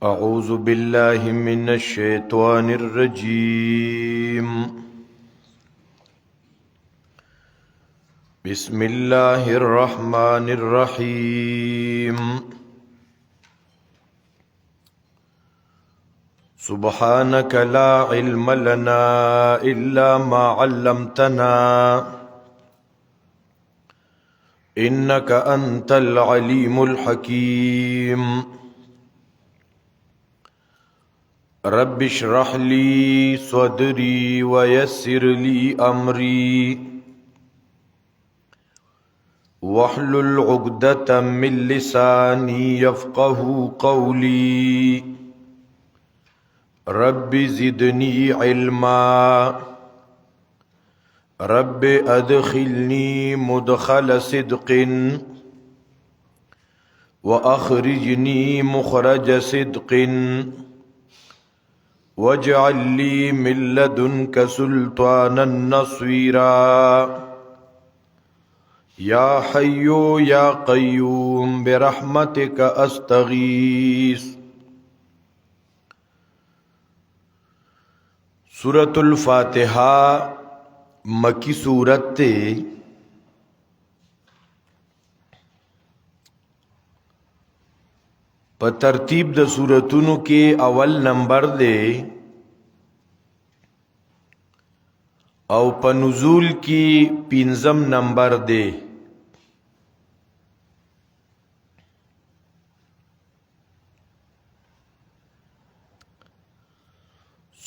أعوذ بالله من الشيطان الرجيم. بسم الله الرحمن الرحيم. سبحانك لا علم لنا إلا ما علمتنا إنك أنت العليم الحكيم. رب اشرح لي صدري ويسر لي أمري واحلل عقدة من لساني يفقه قولي. رب زدني علما رب أدخلني مدخل صدق وأخرجني مخرج صدق واجعل لي من لدنك سلطانا نصيرا. يا حي يا قيوم برحمتك أستغيث. سورة الفاتحة مکی سورت تے په ترتیب د سورتونو کې اول نمبر دے او په نزول کې پنځم نمبر دے.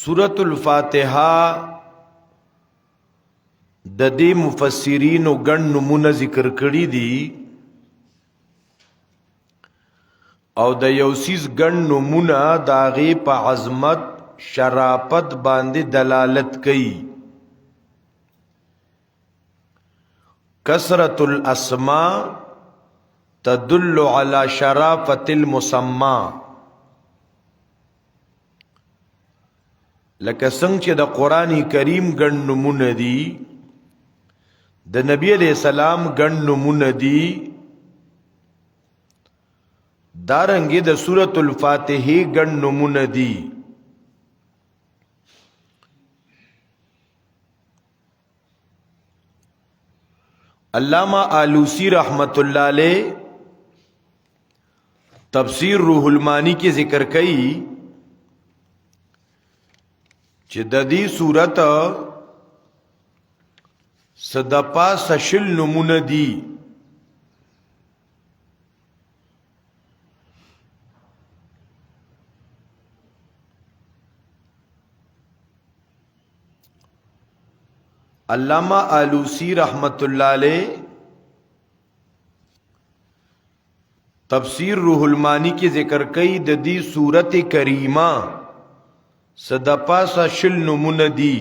سورۃ الفاتحه د دې مفسرین ګڼ نمونه ذکر کړي دي او د یو سیز ګڼ نمونه د هغې په عظمت شرافت باندې دلالت کوي. کثرت الاسماء تدل على شرافت المسمى. لکه څنګه چې د قرآن کریم ګڼ نمونه دي، د نبی علیہ السلام ګڼ نمونه دي، دارنګه د سورۃ الفاتحه ګڼ نمونه دي. علامہ آلوسی رحمت اللہ علیہ تفسیر روح المانی کی ذکر کئی چې د دې سورۃ صدپا سشل نمونه دي. علامہ آلوسی رحمت اللہ علیہ تفسیر روح المانی کی ذکر کئی د دې سورۃ کریمہ صدپا سشل نمونه دي.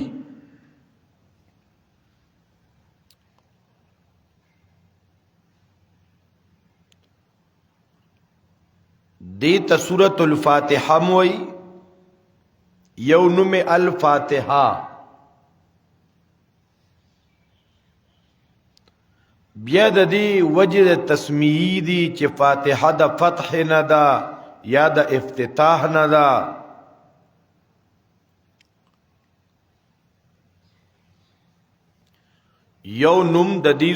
دیتا سورۃ الفاتحہ موئی یو نم الفاتحہ. بیا د دې وجه د تسمیه دي چې فاتحه د فتح نه ده یا د افتتاح نه ده. یو نم د دې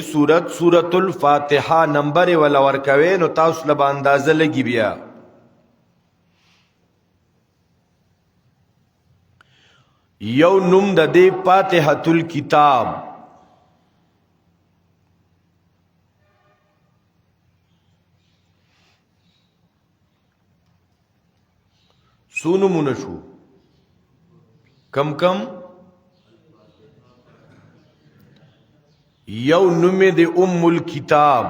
سورۃ الفاتحه نمبر ولا ورکوي نو تاسو له اندازه لګي. بیا یو نم د دې فاتحه الکتاب. سونو منشو کم کم یو نم د ام الکتاب.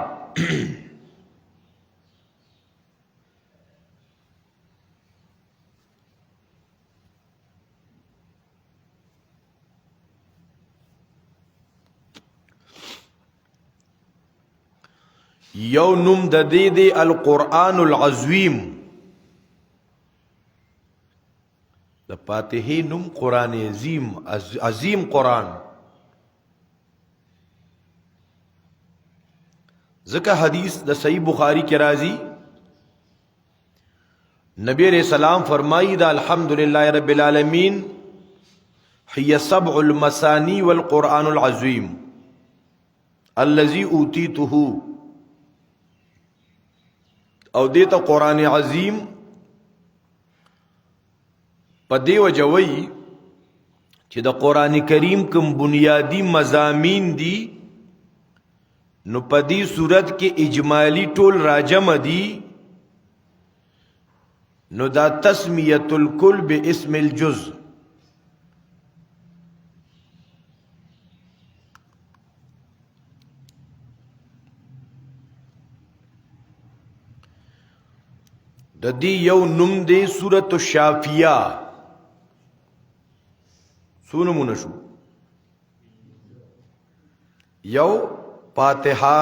یو نم د دې د القرآن العظیم. د فاتحه نم قرآن عظیم، عظیم قرآن. ذکر حدیث د صحیح بخاری کی راضی نبی علیہ السلام فرمائی دا الحمدللہ رب العالمین هي 7 المثانی والقرآن العظیم الذي اوتیته او دیتا قرآن عظیم پا دیو جوئی چې د قرآن کریم کوم بنیادی مضامین دی نو په دې صورت کې اجمالی ټول راجم دی نو دا تسمیت الکل باسم الجز د دې یو نوم دی سورۃ الشافیہ سونمونه شو یو فاتحہ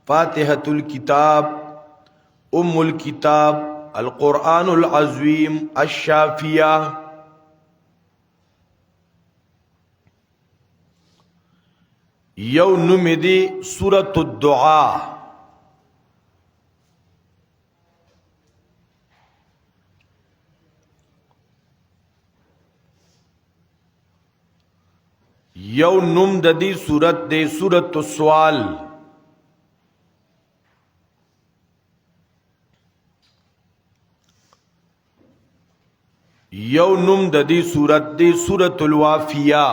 فاتحۃ الکتاب ام الکتاب القرآن العظیم الشافیہ یو نوم دی سورۃ الدعاء یو نوم د دې صورت دی سورۃ السوال یو نوم د دې صورت دی سورۃ الوافیہ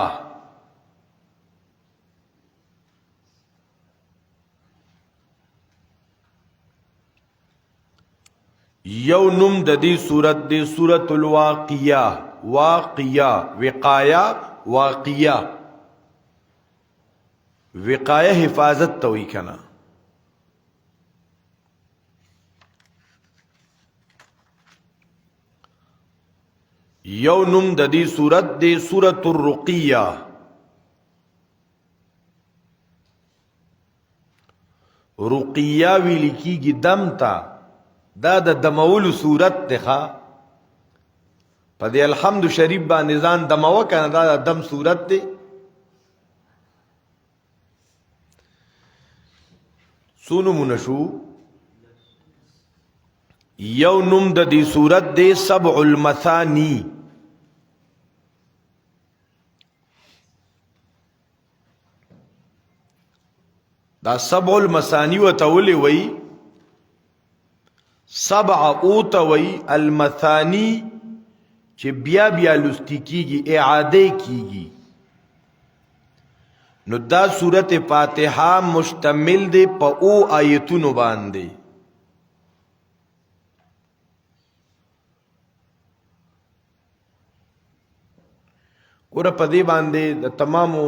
یو نوم د دې صورت دی سورۃ الواقیہ واقیہ وقایہ واقیہ وقایہ حفاظت توئی کنا یو نوم د دې صورت دی سورۃ الرقیہ رقیہ وی لیکيږي دم تا دا د دمولو صورت ده په دې الحمد شریف باندې ځان دمو کنه دا د دم صورت دی سونو منشو یو نوم د دې صورت دی 7 المثانی دا 7 المثانی وتولی وی 7 اوتوی المثانی چې بیا بیا لستی کیږي اعاده کیږي نو دا سورت فاتحہ مشتمل دی پا او آیتونو باندې ګوره په دې باندې د تمامو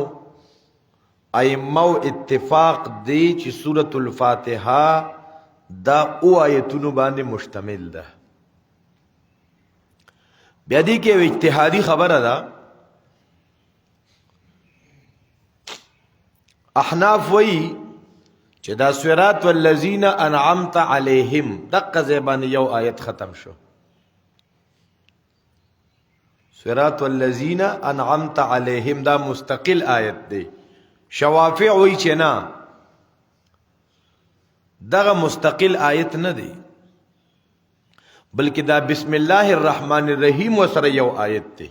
ائمو اتفاق دی چې سورت الفاتحہ دا او آیتونو باندې مشتمل ده بیا دې کې اجتهادي خبره ده احناف وی چې دا صراط والذین انعمت علیہم دقه زبان یو آیت ختم شو صراط والذین انعمت علیہم دا مستقل آیت دی شوافع وی چې نا دغه مستقل آیت نه دی بلکې دا بسم الله الرحمن الرحیم وسره یو آیت دی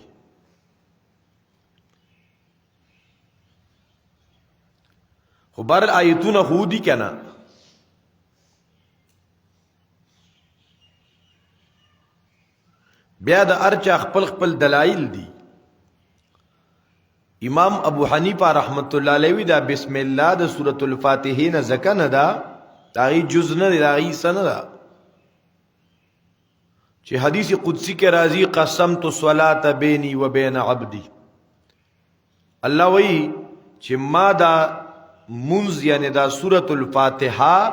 خو بر آیتونه خودی کنا بیا د ارچا خپل دلائل دی امام ابو حنیفه رحمت الله علیه دا بسم الله د سورۃ الفاتحه نه زکه نه دا داغي جز نه دی داغي سن دا چې حدیث قدسی کې راځي قسمت الصلاة بیني و بین عبدي الله وی چې ما دا منز یعنی دا سورۃ الفاتحہ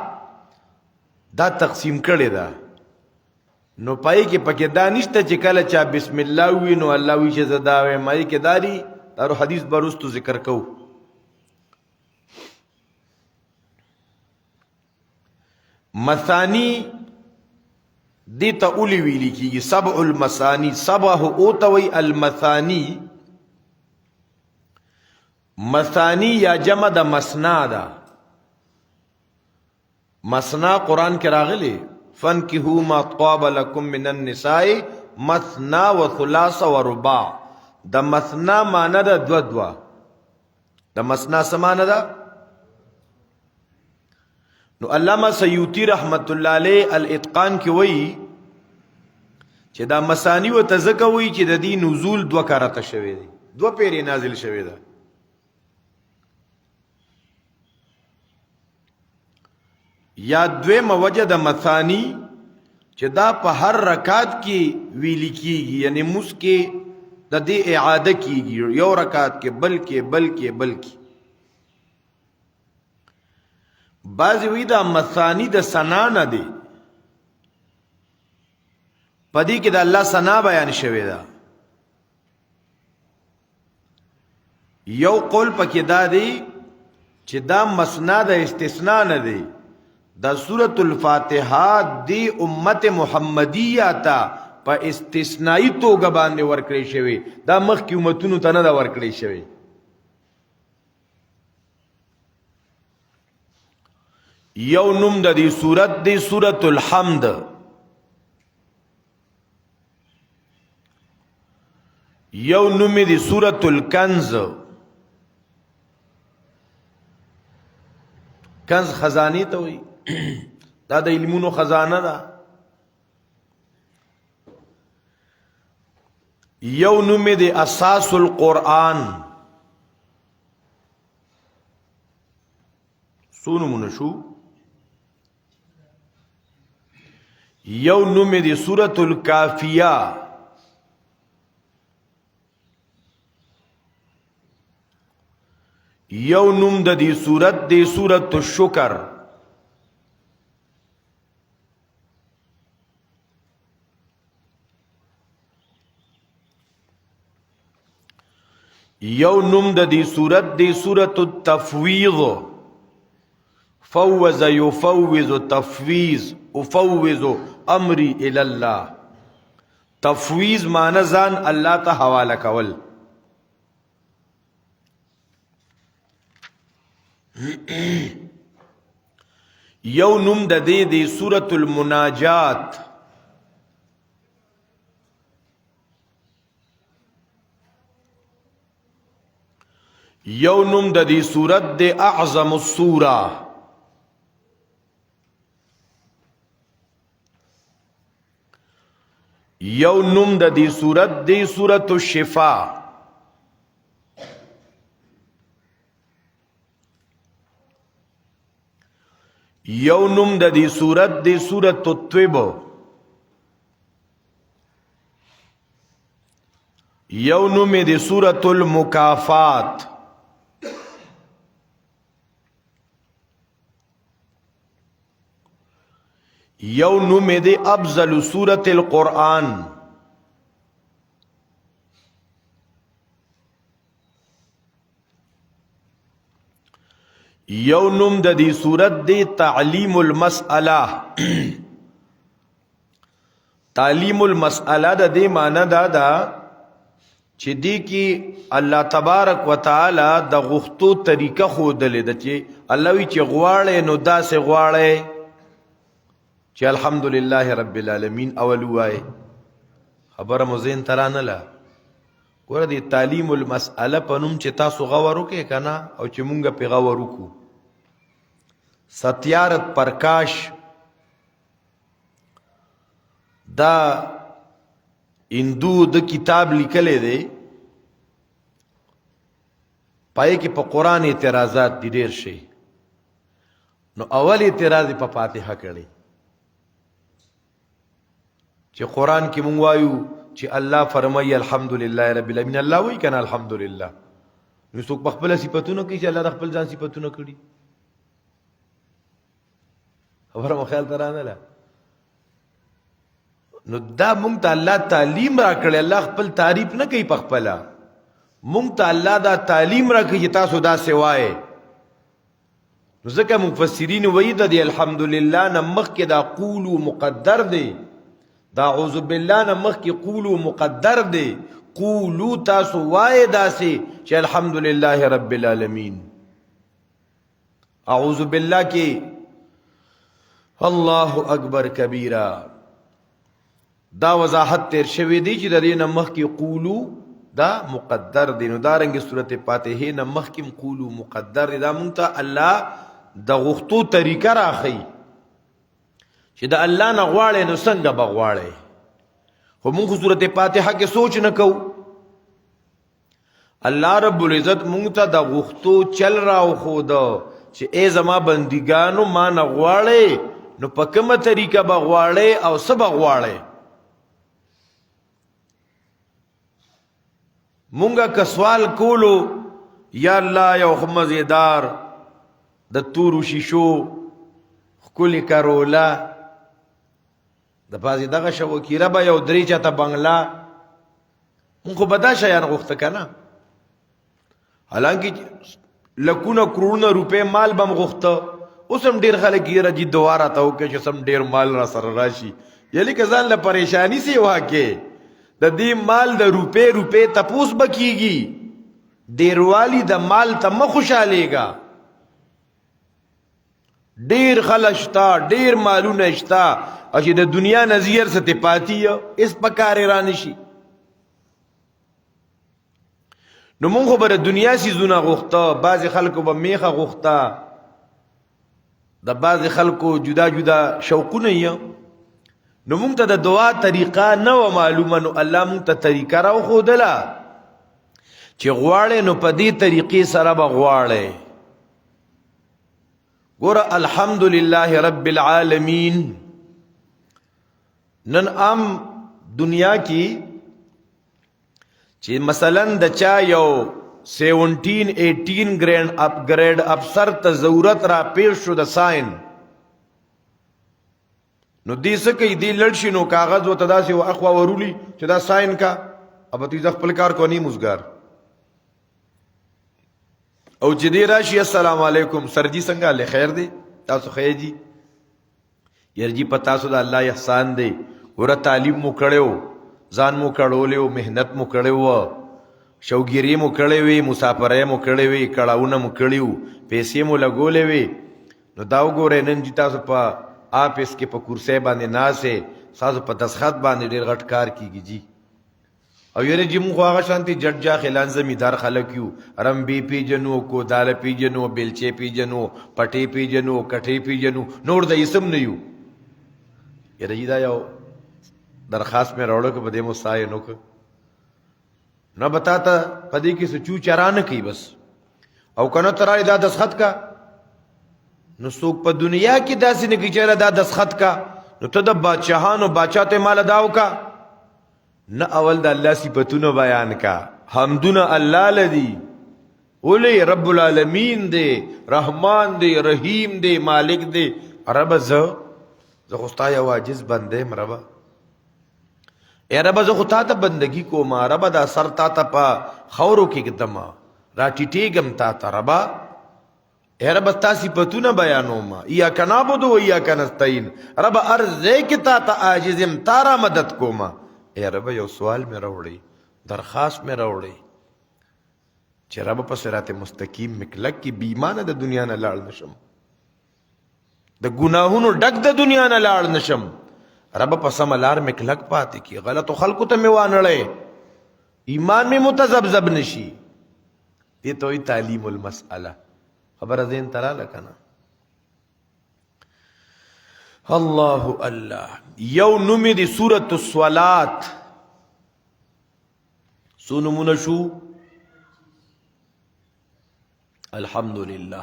دا تقسیم کړی دا نو پای کې پکې دا نشته چې کله چا بسم الله وی نو الله وی چې زدا وې مای کې داری دا حدیث برستو ذکر کو مثانی دیتا اولی ویلی کی 7 المثانی 7 اوتوی المثانی مثانی یا جمع د مسنا دا مسنا قرآن کې راغلی فانکحوا ما طاب لکم من النساء مثنا و ثلاث و رباع. د مثنا معنی دا دو دو. د مثنا سمانه دا نو علامہ سیوطی رحمت اللہ علیہ الاتقان کی وئی چې دا مسانی و تزکه وی چې د دې نزول دو کارته شوی دی، دو پیری نازل شوی ده. یا دویم وجه د مثانی چې دا په هر رکعت کې ویل کیږي، یعنی مس کې د دې اعاده کیږي، یو رکعت کې بلکې بعضی وی دا مثانی د ثنا نه دی، پدې کې د الله ثنا بیان شوی دا. یو قول پکې دا دی چې دا مسنا د استثناء نه دی، دا سورۃ الفاتحه دی امت محمدیه تا په استثنائی توګه باندې ورکړی شوی، دا مخکې امتونو ته نه دا ورکړی شوی. یو نوم د دې سورۃ دی سورۃ الحمد، یو نوم دی سورۃ الکنز. کنز خزانی ته وي، دا د علمونو خزانه ده. یو نوم دی اساس القرآن. سو نومونه شو. یو نوم دی سورۃ الکافیہ. یو نوم د دې سورۃ دی سورۃ الشکر. یو نوم د دې سورۃ دی سورۃ التفویض. فوض یفوض تفویض، افوض امری الی الله. تفویض معنی ځان الله ته حواله کول. یو نوم د دې دی سورۃ المناجات. یو نوم د دې سورۃ دی اعظم السورہ. یو نوم د دې سورۃ دی سورۃ الشفاء. یو نوم د دې سورۃ دی سورۃ الطب. یو نوم دی سورۃ المکافات. یو نوم دی افضل سورۃ القرآن. یو نوم د دې سورۃ دی تعلیم المسئلہ. تعلیم المسئلہ د دې معنی دا دا چې دې کې الله تبارک وتعالى د غختو طریقه خودلې ده، چې الله وی چې غواړي نو داسې غواړي چې الحمدلله رب العالمین اول وای. خبره مزین ترانه لا ګوره دی تعلیم المسئله په نوم چې تاسو غور وکې کنه او چې مونږ په غور وکړو. ستیارت پرکاش دا هندو د کتاب لیکلې دی، پای کې په قرآن اعتراضات دي ډېر شي. نو اول اعتراض په فاتحه کړي چې قرآن کې مونږ وایو چې الله فرمایي الحمدلله رب العالمین، الله وایي کنه الحمدلله. نو څوک په خپل صفاتونو کې چې الله د خپل ځان صفاتونو کړي. خبره مو خیال ترانه لا نو دا مونږ ته الله تعلیم را کړی، الله خپل تعریف نه کوي په خپل، مونږ ته الله دا تعلیم را کوي چې تاسو دا سوای. نو ځکه مفسرین وایي د الحمدلله نه مخکې دا قولو مقدر دی، دا اعوذ بالله نه مخکې قولو مقدر دی. قولو تاسو وای داسې چې الحمدلله رب العالمین. اعوذ بالله کې الله اکبر کبیره. دا وضاحت تیر شوی دی چې د دې نه مخکې قولو دا مقدر دی، نو دارنګه سورته فاتحه نه مخکې قولو مقدر دی. دا مونږ ته الله د غوښتو طریقه راخی چې د الله نه غواړې نو څنګه به غواړې. خو مونږ سورته فاتحه کې سوچ نه کوو. الله رب العزت مونږ ته د غوښتو چل راوښود چې ای زما بندګانو ما نه غواړې نو په کومه طریقه به غواړې او څه به غواړې. مونږه که سوال کولو یا الله یو مزیدار د تورو شیشو ښکلې کرولا د بعضې دغه شوکیره به یو درې چاته بنګله، مونږ خو به دا شیان غوښته که نه. حالانکه لکونه کروڑونه روپۍ مال به م غوښته. اوس هم ډېر خلک یې رجي دعا راته وکړي چې سم ډېر مال را سره راشي. یعنې که ځان له پریشاني سې واکې د دې مال د روپۍ تپوس به کېږي. ډېروالي د مال ته مه خوشحالېږه. ډېر خلک شته، ډېر مالونه شته، او چې د دنیا نظیر څه ته پاتې هېڅ په کار یې رانشي. نو مونږ خو به د دنیا څیزونه غوښته، بعضې خلکو به میخه غوښته، د بعضې خلکو جدا جدا شوقونه یې. نو مونږ ته د دعا طریقه نه وه معلومه، نو الله مونږ ته طریقه راوښودله چې غواړې نو په دې طریقې سره به غواړې. ګوره الحمدلله رب العالمین نن عام دنیا کې چې مثلا د چا یو 17-18 گریډ افسر ته ضرورت را پیش شو د ساين، نو دې څه کوي؟ دې لړ شي نو کاغذ ورته داسې اخوا ورولی چې دا ساين کا، اب ته خپل کار کو نه مزګار. او چې دې راشي السلام علیکم سر جی څنګه له خیر دی تاسو خیر جی ير جی پتا سو د الله احسان دی. ور تعلیم مو کړو، ځان مو کړولیو، مهنت مو کړو، شوګيري مو کړې وي، مسافرې مو کړې وي، کړهونه مو کړیو، پیسې مو لګولې وي. نو دا وګورئ نن چې تاسو په آفس کې په کرسۍ باندې ناسې، تاسو په دستخط باندې ډېر غټ کار کیږي جی. او یاره جی مونږ هغه شانتي جټ جا خلان زمیدار خلک یو، رمبي پیجنو، کوداله پیجنو، بیلچې پیجنو، پټې پیجنو، کټې پیجنو، نور د اسم نه یو. یاره جی دا یو درخواست میں روڑو کہ بدے مسائے نوک نہ بتاتا پدی کی سچو چران کی بس او کنو تراری دا دسخط کا نو سوک پا دنیا کی داسی نکی چرا دا دسخط کا نو تو دا بادشاہانو بادشاہ تے مال داو کا نہ اول دا اللہ صفتونو بیان کا حمدون اللہ لدی اولی رب العالمین دے، رحمان دے، رحیم دے، مالک دے. رب زو خستا یا واجز بندے مربا اے رب زه خو تا ته بندگی کوم، رب دا سر تا ته په خورو کې ږدم، را ټیټېږم تا ته ربا. اے رب ستا صفتونه بیانوم، ایاک نعبد و ایاک نستعین. رب هر ځای کې تا ته عاجز یم، تا را مدد کوم. اے رب یو سوال مې راوړی، درخواست مې راوړی چې رب په صراط مستقیم مې کلک کې بې ایمانه د دنیا نه لاړ نشم، د ګناهونو ډک د دنیا نه لاړ نشم. رب په سم لار مې کلک پاتې کی، غلطو خلقو ته مې وانړی، ایمان مې متذبذب نشي. دې ته وایي تعلیم المسأله. خبره ذهن ته راله که نه؟ الله الله. یو نوم یې د سورة الصلات. څو نومونه شو؟ الحمدلله.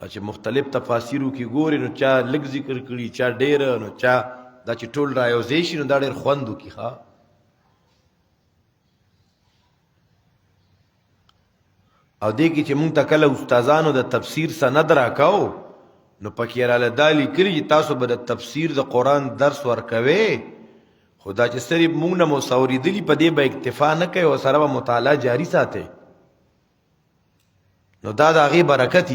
دا چې مختلف تفاسیرو کې ګوري نو چا لږ ذکر کړي، چا ډېر، نو چا دا چې ټول رایوځای شي نو دا ډېر خوند وکړي. ښه او دې کې چې مونږ ته کله استادانو د تفسیر سند راکاو نو پکې راله دا لیکلي چې تاسو به د تفسیر د قرآن درس ورکوئ، خو دا چې صرف مونږ نه مو اورېدلي په دې به اکتفا نه کوي او سره به مطالعه جاري ساتئ. نو دا د هغې برکت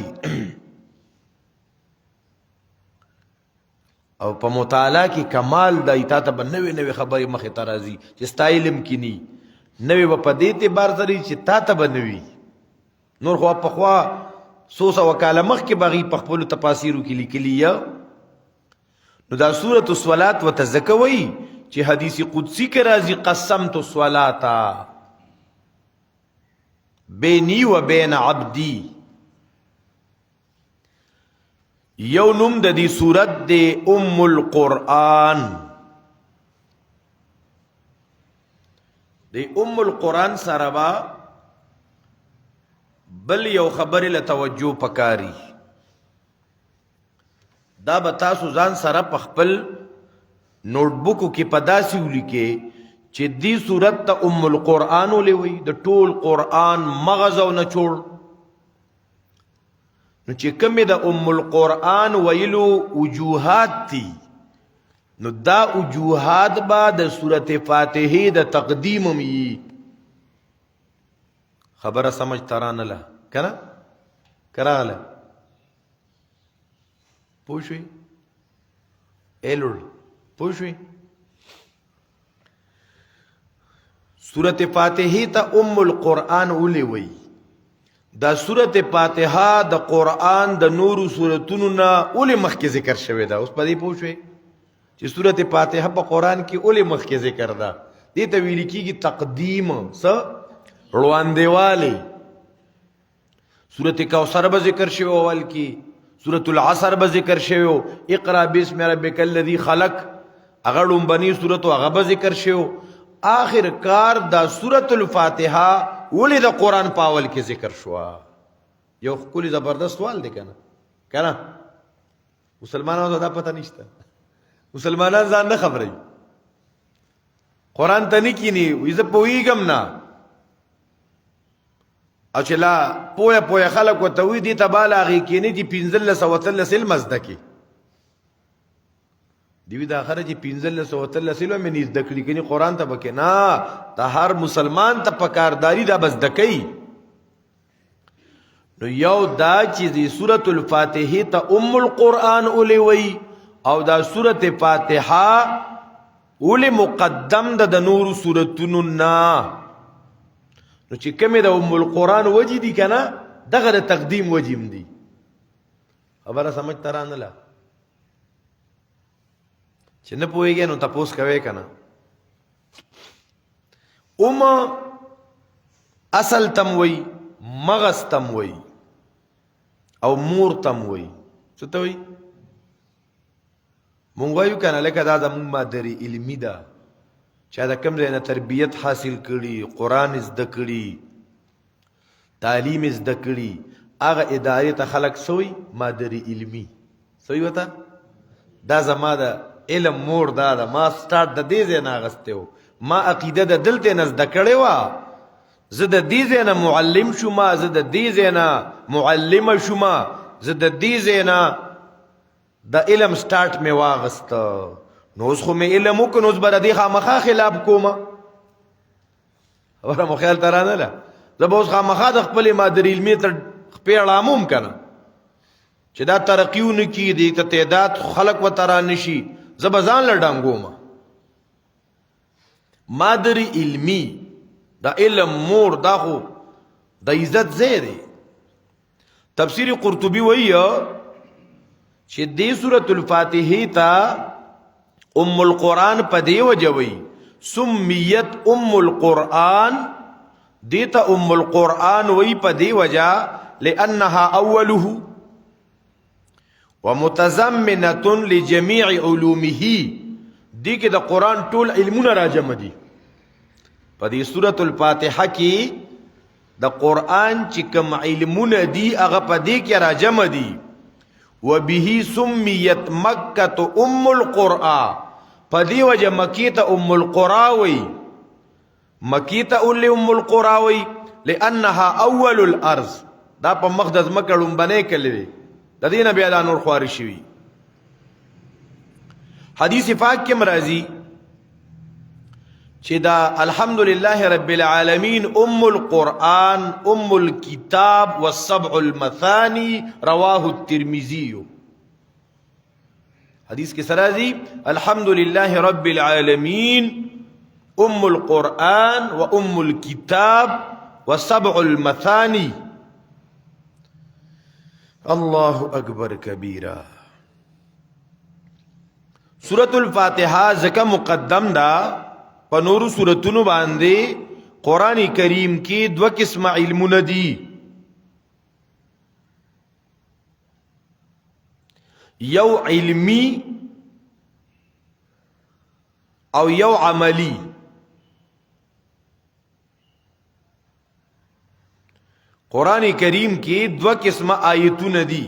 او په مطالعه کې کمال دی. تا ته به نوې نوې خبرې مخې ته راځي چې ستا علم کې ني، نوې به په دې اعتبار سره چې تا ته به نوي. نور خو پخوا 100 کاله مخکې به هغې په خپلو تفاسیرو کې لیکلي یا نو دا سورۃ الصلاۃ وتزکوي چې حدیث قدسی کې راځي قسمت الصلاۃ بیني و بین عبدی. یو نوم د دې سورت دی ام القرآن. د ام القرآن سره با بل یو خبرې له توجه پکاري. دا به تاسو ځان سره په خپل نوٹ بکو کې په داسې ولیکئ چې دې سورت ته ام القرآن ولوي، د ټول قرآن مغز او نچوړ. نو چې کومې د ام القرآن ویلو وجوهات دي، نو دا وجوهات با د سورت فاتحه د تقدیم می. خبره سمجھ ترانه له کنه کراله پوښوي الول پوښوي. سورت فاتحه ته ام القرآن ولي وی. دا سورت فاتحه د قرآن د نورو سورتونو نه ولي مخکې ذکر شوی دا. اوس په دې پوښوي چې سورت فاتحه په قرآن کې ولي مخکې ذکر ده. دې ته ویل کېږي تقدیم، څه روانdeوالی. سورت کوثر به ذکر شوی اول کې، سورت العصر به ذکر شوی، اقرا باسم ربک الذی خلق هغه لومبني سورت هغه به ذکر شوی. آخر کار دا سورت الفاتحه ولی دا قرآن پاول کې ذکر شوا. یو کلی زبردست سوال دی کنه مسلمانانو دا پته نشته. مسلمانان ځان نه خبري قرآن ته نه کینی وې زه پوهیږم نه. او چې لا پوهه خلک ورته وي دي ته بالاغې کینی چې 1513 علم زده کړي. دیوی دا آخره چې 1513 علم مې زده کړي کني قرآن ته بکې نه. دا هر مسلمان ته پکارداری دا بس دکې. نو یو دا چې د سورۃ الفاتحه ته ام القرآن اولی وی، او دا سورۃ فاتحه اولی مقدم د نور سورتونو نه. نو چې کومه د ام القرآن وجې دي کنه دغه د تقدیم وجیم دي. خبره سمجھ ترانه لا چې نه پوهیږي نو تاسو کوي کنه. اصل تم وی، مغز تم وی، او مور تم وی. څه ته وی؟ مونږ وایو کنه لکه دا زموږ مادری علمی ده چې دا کوم ځای نه تربیت حاصل کړي، قرآن زده کړي، تعلیم زده کړي، هغه ادارې ته خلک سوی مادری علمی سوی وته. دا زما د علم مور دا ده. ما سٹارټ د دې ځای نه اغستی و، ما عقیده د دلته نه زده کړې وه. زه د دې ځای نه معلم شوم، زه د دې ځای نه معلمه شوم، زه د دې ځای نه د علم سٹارټ مې واغسته. نو اوس خو مې علم وکړ، نو اوس به د دې خامخا خلاف کوم. خبره مو خیال ته رانه ده. زه به اوس خامخا د خپلې مادري علمي ته خپې اړاموم که نه چې دا ترقي ونه کړي، دې ته تعداد خلک ورته رانشي، زه به ځان له ډانګوم. مادري علمي دا علم مور دا خو د عزت ځای دی. تفسیر قرطبي وایي چې دې سورۃ الفاتحه ته ام القرآن په دې وجه وایي سمیت ام القرآن. دې ته ام القرآن وایي په دې وجه لأنها اوله ومتضمنة لجميع علومه. دې کې د قرآن ټول علمونه راجمع دي. په دې سورۃ الفاتحه کې د قرآن چې کوم علمونه دي هغه په دې کې راجمع دي. وبه سمیت مکة ام القرآن. په دې وجه مکی ته ام القرآن وایي، مکی ته ام القرآن وایي لأنها اول الارض. دا په مخ د ځمکه لومبنی کلی دی، د دې نه بیا دا نور خواري شوي. حدیث پاک کې راځي چې دا الحمدلله رب العالمین ام القرآن ام الكتاب والسبع المثانی رواه الترمذی. حدیث کې سره راځي الحمدلله رب العالمین ام القرآن و ام الكتاب والسبع المثانی. الله اکبر کبیرا. سورۃ الفاتحه زکه مقدم دا په نورو سورتونو باندې قران کریم کې دو قسم علمونه دي یو علمی او یو عملی قران کریم کې دو قسم آیتونه دي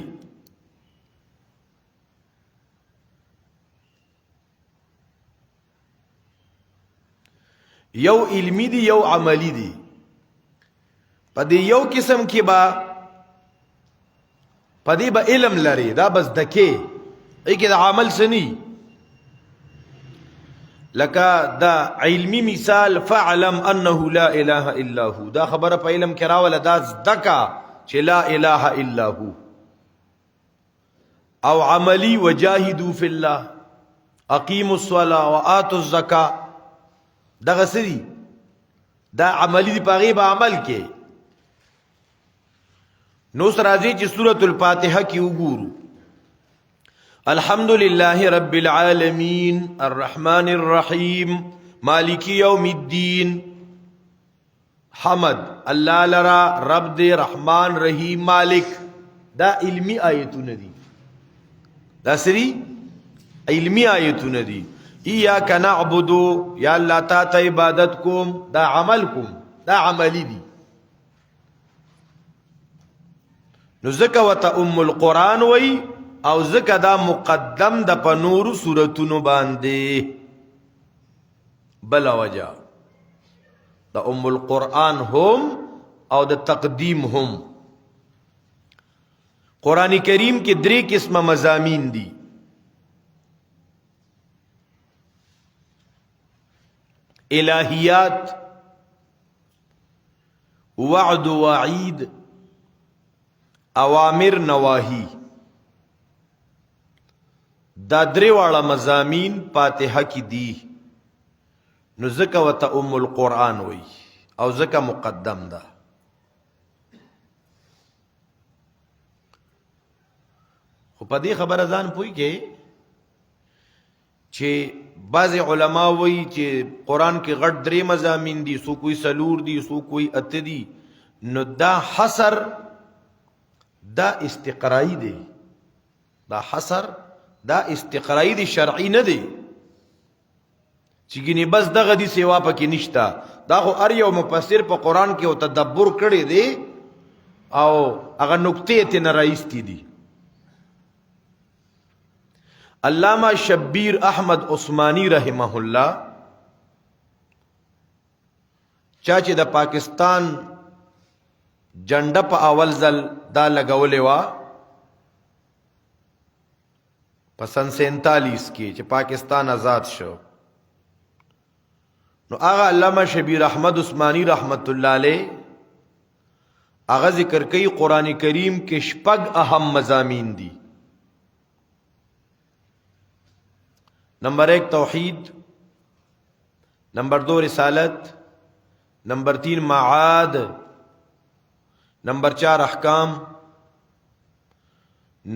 یو علمی دی یو عملی دی پدې یو قسم کې پدې با علم لري دا بس دکې ایګه د عمل سني لکه دا علمی مثال فعلم انه لا اله الا هو دا خبره په علم کې راوله دا دکا چې لا اله الا هو او عملی وجاهدوا فی الله اقیموا الصلاة وآتوا الزکاة دغه سری دا عملی دی پاغي با عمل کې نو سرازی چې سورۃ الفاتحه کې وګورو الحمدللہ رب العالمین الرحمن الرحیم مالک یوم الدین حمد اللہ لرا رب دے رحمان رحیم مالک دا علمی آیتون دی دا سری علمی آیتون دی ایاک نعبدو یا اللہ تا تا عبادت کوم دا عمل کوم دا عملی دی نو زکا و تا القرآن وی او زکا دا مقدم دا پا نور سورتونو باندے بلا وجہ دا القرآن هم او دا تقدیم هم قرآن کریم کے 3 قسم مضامین دی الہیات وعد وعید اوامر نواہی دا 3 واړه مضامین فاتحه کی دی نو زکه وت القرآن وی او زکه مقدم ده خو په دې خبره ځان پوي کې چې بعض علما وی چې قرآن کې غټ 3 مضامین دي سو کوئی سلور دي سو کوئی اته دي نو دا حصر دا استقرائی دی دا حصر دا استقرائی دی شرعی نه دی چیگینی بس دغه دی سیوا پکې نشتا دا خو ار یو مفسر په قرآن کې او تدبر کړی دی او هغه نقطې ته نه راایستی دی علامہ شبیر احمد عثمانی رحمه الله چا چې د پاکستان جنډه په اول ځل دا لګولې وا په سن 47 کې چې پاکستان آزاد شو نو هغه علامہ شبیر احمد عثمانی رحمت الله علیه هغه ذکر کوي قران کریم کې 6 اهم مضامین دي نمبر 1 توحید نمبر 2 رسالت نمبر 3 معاد نمبر 4 احکام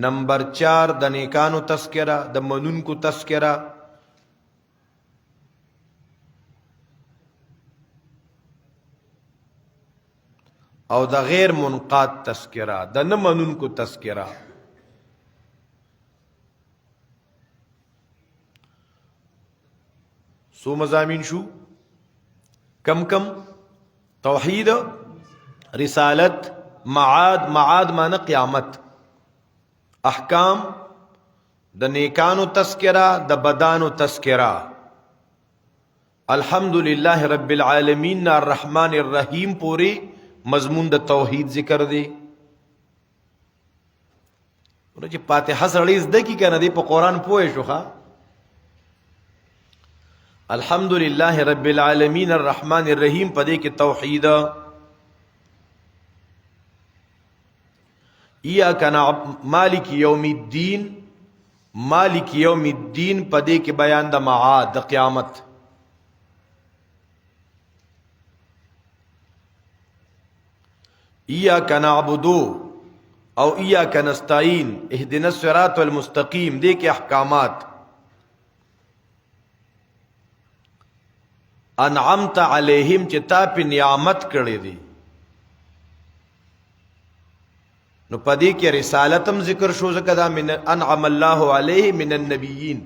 نمبر 4 د نیکانو تذکرہ د منونکو تذکرہ او د غیر منقاد تذکرہ د نه منونکو تذکرہ سو مضامین شو کم کم توحید رسالت معاد معنی قیامت احکام د نیکانو تذکرہ د بدانو تذکرہ الحمدللہ رب العالمین الرحمن الرحیم پوری مضمون د توحید ذکر دی ورته فاتحه سره زده کی کنه دی په قران پوه شوخه الحمدللہ رب العالمین الرحمن الرحیم پدې کې توحید ایاک نعبد مالک یوم الدین مالک یوم الدین پدې کې بیان د معاد د قیامت ایاک نعبد او ایاک نستعین اهدنا الصراط المستقیم دې کې احکامات انعمت علیہم چې تا په نعمت کړی دی. نو پدې کې رسالتم ذکر شو ځکه دا من انعم الله علیه من النبیین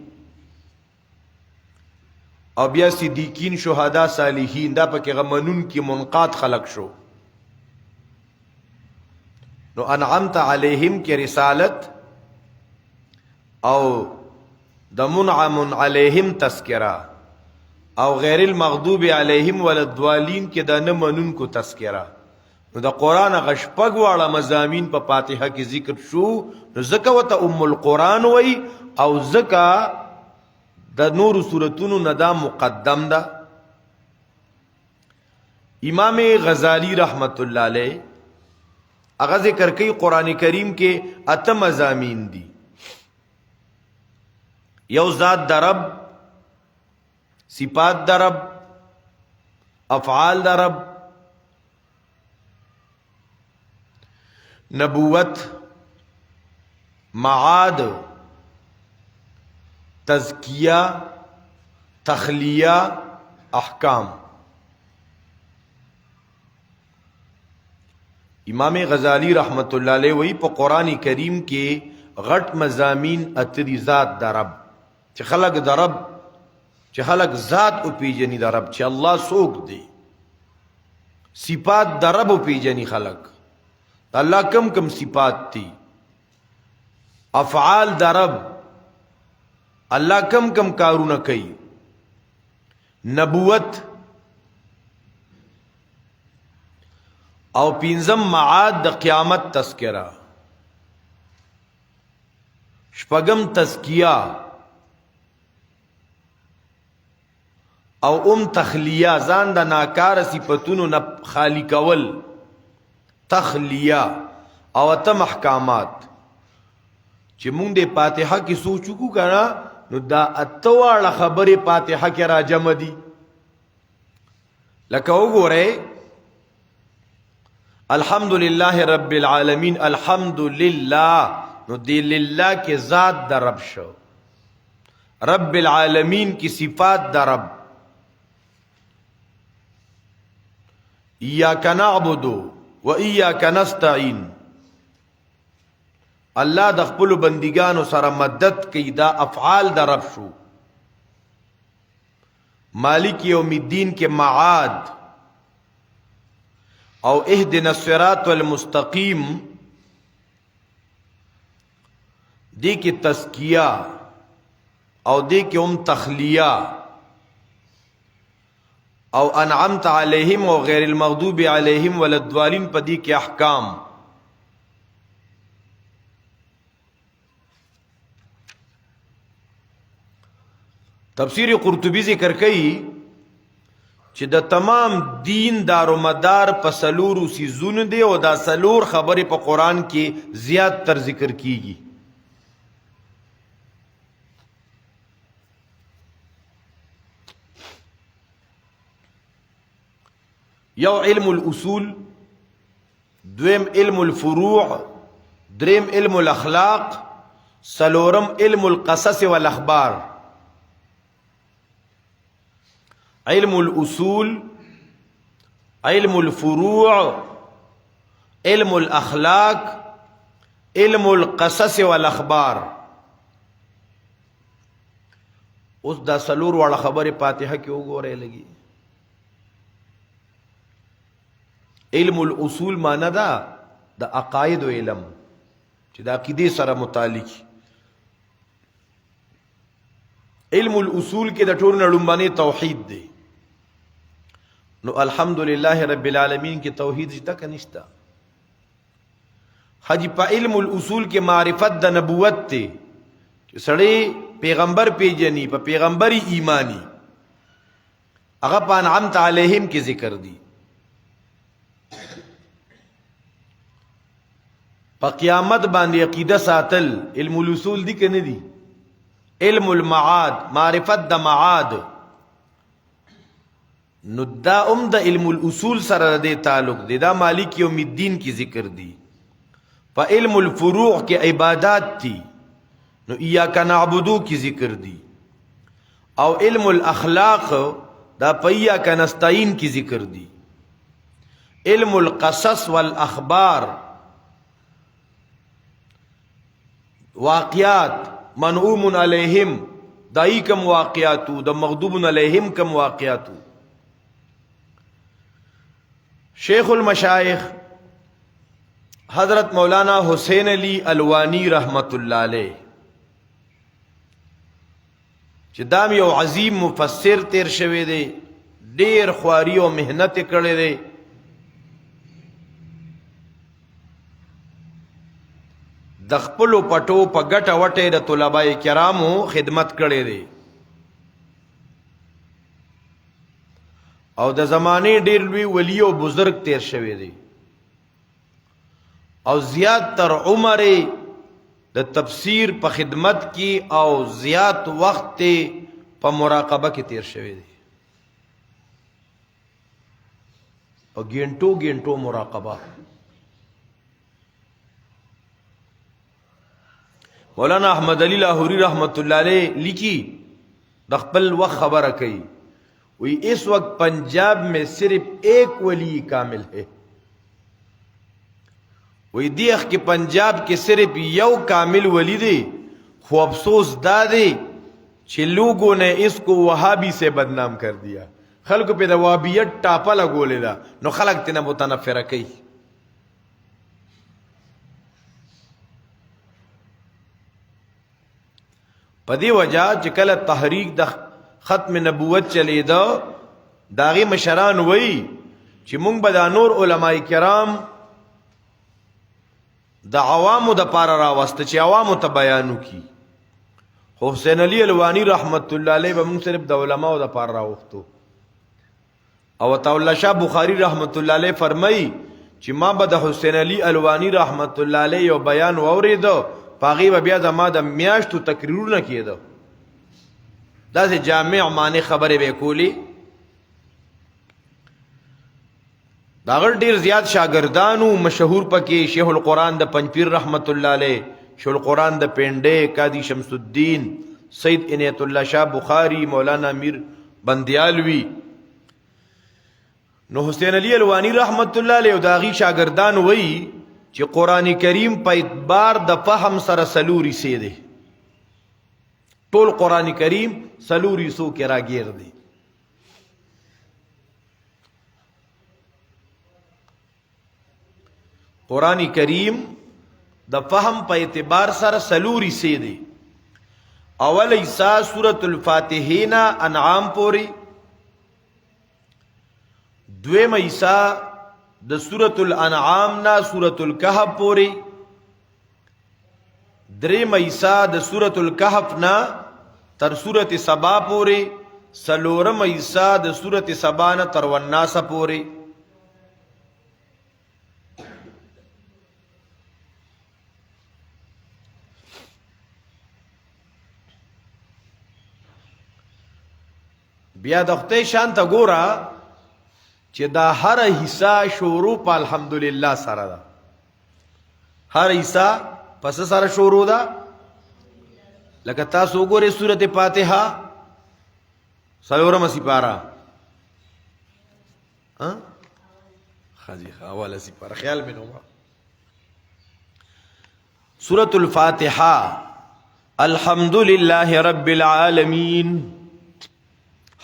او بیا صدیقین شهدا صالحین دا پکې غمنون کې منقاد خلق شو. نو انعمت علیہم کې رسالت او د منعم علیہم تذکرہ او غیر المغضوب علیہم وللضالین کې د نه منون کو تذکرہ. نو د قرآن غشپګ واړه مضامین په فاتحه کې ذکر شو. نو ځکه وته ام القرآن وای او ځکه د نور سورتونو نه دا مقدم ده. امام غزالی رحمت الله علیه هغه ذکر کوي قرآن کریم کې 8 مضامین دي. یو ذات د رب، صفات د رب، افعال د رب، نبوت، معاد، تزکیہ، تخلیہ، احکام. امام غزالی رحمت الله علیه وی په قرآن کریم کې غټ مضامین اتری ذات د رب چې خلق د رب چې خلق ذات او پیجنی د رب چې الله څوک دی. صفات د رب او پیجنی خلق الله کم کم صفات تی. افعال د رب الله کم کم کارونه کوي. نبوت او پینزم معاد د قیامت تذکرہ. شپږم تزکیہ او تخلیہ ځان د ناکار صفاتونو نه خالی کول تخلیہ او اتم احکامات چې مونږ د فاتحه کې سوچو کو کنه نو دا اتواړه خبره فاتحه کې راجم دي. لکه وګوره الحمدللہ رب العالمین الحمدللہ نو دی للہ کے ذات دا رب شو. رب العالمین کی صفات دا رب. ایاک نعبد و ایاک نستعین اللہ د خپل بندگانو سره مدد کی دا افعال دا رب شو. مالک یوم الدین کے معاد او اهدنا الصراط المستقیم دی کی تزکیہ او دی کی تخلیہ او انعمت علیہم و غیر المغضوب علیہم وللضالین پا دی کی احکام. تفسیر قرطبی ذکر کئی چې د تمام دین دارو مدار په سلورو سیزونو دی او دا سلور خبرې په قرآن کې زیات تر ذکر کیږي. یو علم الاصول، دویم علم الفروع، دریم علم الاخلاق، سلورم علم القصص والاخبار. علم الاصول، علم الفروع، علم الاخلاق، علم القصص والاخبار. اوس دا سلور واړه خبره فاتحه کې وګورئ لګي. علم الاصول معنی دا د عقاید و علم چې د عقیدې سره متعلق. علم الاصول کې د ټول نړمبانه توحید دی. نو الحمدللہ رب العالمین کی توحید جتا کا نشتا. حجی پا علم الاصول کے معرفت دا نبوت تے سڑے پیغمبر پیجنی پا پیغمبری ایمانی اغا پا انعمت علیہم کی ذکر دی. پا قیامت باندې عقیدہ ساتل علم الاصول دی کہ ندی. علم المعاد معرفت دا معاد نو دا دا علم الاصول سره دے تعلق دے. دا مالک یوم الدین کی ذکر دی. پا علم الفروع کے عبادات تھی نو ایاک نعبدو کی ذکر دی. او علم الاخلاق دا پیا کنستعین کی ذکر دی. علم القصص والاخبار، واقعات منعوم علیہم دائی کم واقعاتو، دا مغضوب علیہم کم واقعاتو. شیخ المشایخ حضرت مولانا حسین علی الوانی رحمت اللہ علیہ چې دام یو عظیم مفسر تیر شوی دی، ډیر خواری او محنت کړی دی. د خپلو پټو په ګټه وټه د طلباء کرامو خدمت کړی دی او د زمانه ډیر لوی ولی او بزرگ تیر شوی دی او زیات تر عمر د تفسیر په خدمت کې او زیات وخت په مراقبه کې تیر شوی دی او ګینټو ګینټو مراقبه. مولانا احمد علی لاہوری رحمت اللہ علیہ لکھی د خپل وقت خبر کئی وی اس وقت پنجاب میں صرف ایک ولی کامل ہے. وی دیخ کہ پنجاب کے صرف یو کامل ولی دے، خو افسوس دا دے کہ لوگوں نے اس کو وہابی سے بدنام کر دیا. خلق پہ دا وہابیت ٹاپا لگولے دا نو خلق تینا متنفر کئی. پدی وجہ چې کله تحریک د ختم نبوت چلی دا داغی مشران وی چې مونږ به دا نور علماء کرام د عوامو د پاره راوسته چې عوامو ته بیانو کی. حسین علی الوانی رحمت الله علیه به مونږ صرف د علماو د پاره راوختو او تعالی شاه بخاری رحمت الله علیه فرمای چې ما به د حسین علی الوانی رحمت الله علیه یو بیان اوریدو پاغي بیا زما د میاشتو تقریرونه کېده، داسې جامع معنی خبرې به کولی. دا غړ ډیر زیات شاګردانو مشهور پکې شیخ القرآن د پنځپیر رحمت الله علیه، شیخ القرآن د پنډې قاضی شمس الدین، سید عنایت الله شاه بخاری، مولانا امیر بندیالوی. نو حسین علی الوانی رحمت الله علیه او داغي شاګردان وی چې قرآن کریم په اعتبار د فهم سره سلوری سي دی، ټول قرآن کریم سلوری سو کې راګیر دی. قرآن کریم د فهم په اعتبار سره سلوری سي دی. اول ایسا سورۃ الفاتحه نا انعام پوری، دویم ایسا د سورۃ الانعام نا سورۃ الکهف پوری، دریم ایسا د سورۃ الکهف نا تر سورۃ سبا پوری، سلورم ایسا د سورۃ سبا نا تر والناس پوری. بیا د خدای شان ته ګورا چې دا هر حصہ شروع په الحمدلله سره ده، هر حصہ پس سره شروع ده. لکه تاسو ګورئ سورۃ فاتحه سلورم سپاره خاجی حواله سپاره خیال میں نو. سورۃ الفاتحه الحمدللہ رب العالمین،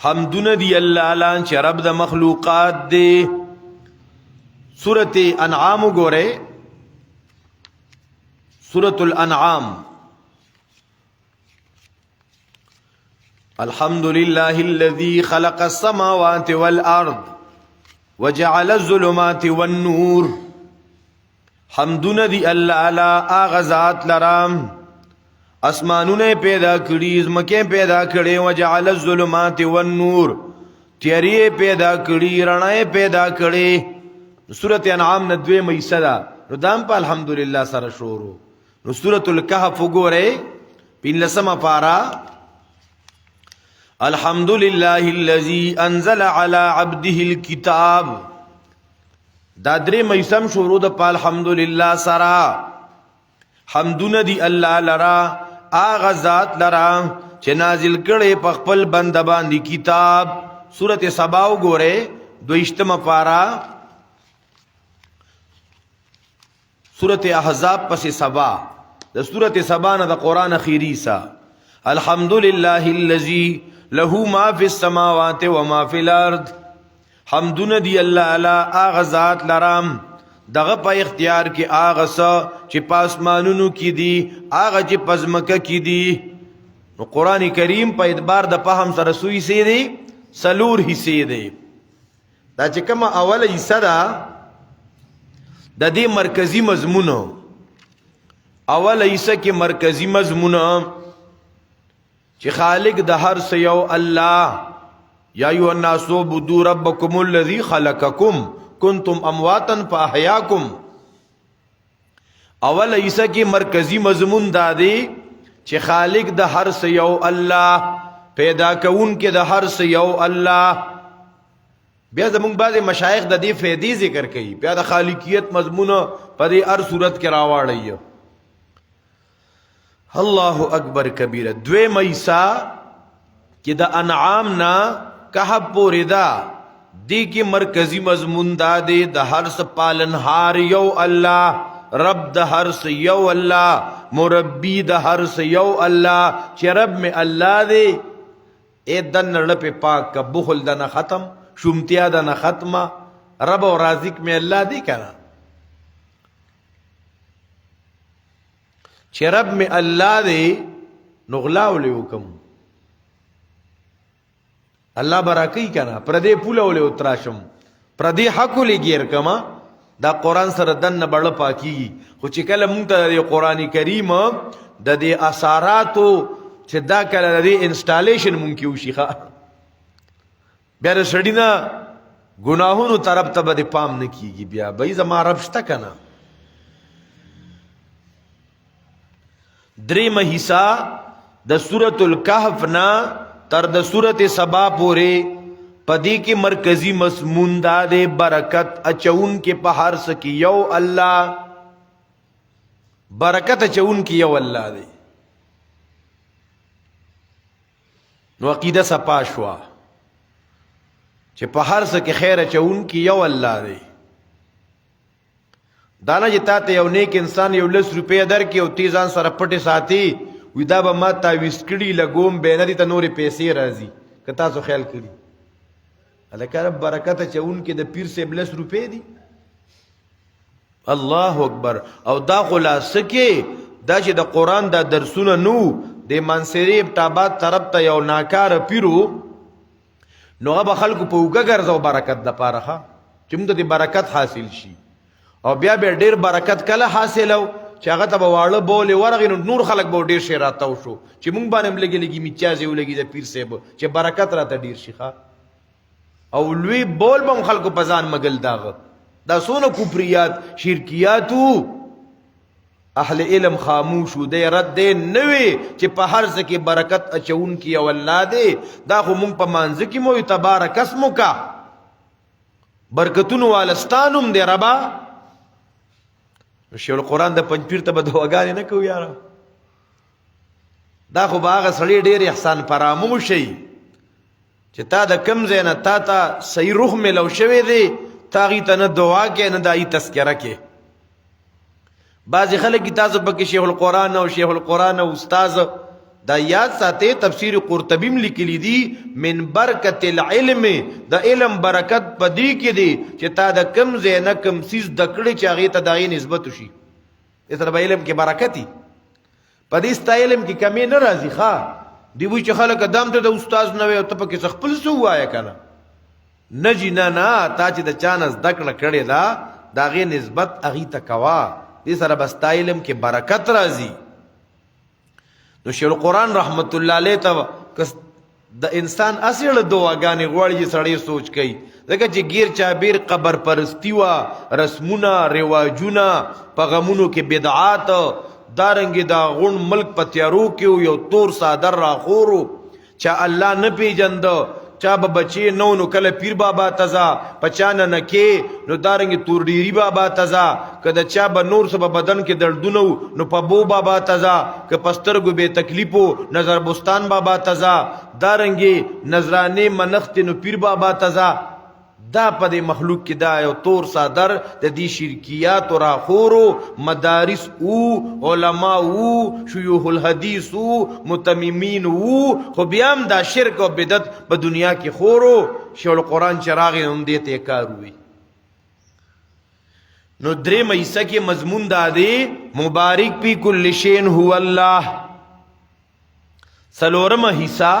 حمدن دی اللہ علان چه رب دا مخلوقات دے. سورت انعام گورے، سورت الانعام الحمدللہ الذی خلق السماوات والارض وجعل الظلمات والنور. حمدن دی اللہ علا آغازات لرام اسمانونه پیدا کړي، زمکه پیدا کړي، وجعل الظلمات والنور تیاری پیدا کړي، رڼا پیدا کړي. سورۃ انعام نه دوی مېسه ده نو دام په الحمدلله سره شروع. نو سورۃ الکهف وګورئ پنځمه پارا، الحمدللہ الذی انزل علی عبده الكتاب. دا درې مېسم شروع ده په الحمدلله سره. حمدونه دی الله لرا آغا ذات لرا چې نازل کړي په خپل بنده باندې کتاب، سورت سبا وګوره 22 پارا سورت احزاب پس سبا د سورت سبا نه د قران اخیری سا الحمدللہ الذی له ما فی السماوات و ما فی الارض حمدن دی الله اعلی اغه ذات لرام دغه په اختیار کې اغه سا چې پاسمانونو کې دی اغه چې پزمکه کې دی. نو قران کریم په اعتبار د فهم سره سوی سي دی سلور حصے دی. دا چې کومه اوله حصہ ده د دې مرکزی مضمون اوله حصہ کې مرکزی مضمون چې خالق د هر څه یو الله یا ایها الناس عبدوا ربکم الذی خلقکم کنتم امواتا فاحیاکم. اول حصہ کې مرکزی مضمون دا دی چې خالق د هر څه یو الله پیدا کون کې د هر څه یو الله. بیا زمونږ بعض مشایخ د دې فائدې ذکر کوي بیا د خالقیت مضمون په دې هر صورت کې راوړی. الله اکبر کبیره. دویمه حصہ چې د انعام نا کهف پورې دا دی کې مرکزی مضمون دا دی د هر څه پالنهار یو الله رب د هر څه یو الله مربی د هر څه یو الله چې رب می الله دی اے دن لپه پاک کا بخل دنا ختم شومتیا دنا ختمه رب او رازق می الله دی کنه چې رب می الله دی نغلا ولې حکم الله برکې کنا پردې پوله ولې اتراشم پردې حق ولې غیر کما دا قران سره دنه بڑ پاکي خو چې کله مونږ ته قرآنی کریم د دې اثراتو چې دا کله د انسټالیشن مونږ کیو شيخه بیا د سړینا ګناهونو طرف ته به پام نه کیږي بیا به زما رب شته کنه. دریم حصہ د سورۃ الکهف نا تر د سورۃ سبا پورې پدی کې مرکزی مضمون دا دے برکت اچون کې په هر څه کې یو الله برکت اچون کې یو الله دی. نو عقیده صفا شوا چې په هر څه کې خیر اچون کې یو الله دی. دانا چې تاسو یو نیک انسان یو 10 روپیا درکې او تیزان سره پټه ساتي وې دا به ما تا وسکړي لګوم به نه دي ته نورې پیسې راځي که تاسو خیال کړی الکه برکت چون کې د پیر سے 10 روپے دي. الله اکبر. او دا خلاصه کې دا چې د قران دا درسونه نو د منصری ابتابات طرف ته یو ناکار پیرو نو هغه خلکو په وګه ګرځاو برکت د پاره چې موږ ته برکت حاصل شي او بیا به ډیر برکت کله حاصلو چې هغه ته واړه بولې ورغې نو نور خلک به ډیر شي راتاو شو چې موږ باندې لګي لګي میچازي ولګي د پیر صاحب چې برکت راته ډیر شي او لوی بول بم خلکو پزان مگل داغ دا سونه کفریات شرکیاتو اهل علم خاموش دے رد دے نوی چې په هر څه کې برکت اچون کی او الله دے دا خو مونږ په مانځ کې مو تبارک اسمک برکتونو والستانم دے ربا. شیخ القرآن د پنځپیر ته بدوګان نه کو یار دا خو باغ سړی ډیر احسان فراموشي چې تا د کم زینه تا ته صحیح روح ملو شوی دی تاغي ته نه دعا کې نه دای تذکرہ کې. بعض خلک تاسو په کې شیخ القرآن او شیخ القرآن او استاد دا یاد ساتي تفسیر قرطبی لیکلی دی من برکت العلم د علم برکت پدی کې دی چې تا د کم زینه کم سیس د کړي چې هغه ته دای نسبت شي تر به علم کې برکتی پدې ست علم کې کمی نه راځي ښا دی وی چې خلک ادم ته د استاد نه وي او ته پکې خپل سو وایا کنه نجی نه تا چې د چانس دکړه کړي دا غي نسبت اغي تکوا دې سره بس علم کې برکت راځي. نو شیخ القرآن رحمت الله علیه ته د انسان اصل دعاګانې غوړي سړی سوچ کوي ځکه چې غیر چابیر قبر پرستی وا رسمونه رواجونه پیغامونو کې بدعات دارنګ دا غون ملک پتیارو کې یو تور صادر را خورو چا الله نه پیجند چا به بچی نو نو کله پیر بابا تزا پچانه نکې نو دارنګ تور ډیری بابا تزا کده چا به نور سبا بدن کې دردونو نو په بو بابا تزا که پسترګو به تکلیفو نظر بستان بابا تزا دارنګ نظرانه منخت نو پیر بابا تزا دا په دې مخلوق کې دا یو تور صادر د دې شرکیات او راخورو مدارس او علما او شيوخ الحديث او متممین او خو بیا هم دا شرک او بدعت په دنیا کې خورو شول قرآن چراغ هم دې ته کار وي نو درې مېسه کې مضمون دا دی مبارک پی کل شین هو الله سلورم حصہ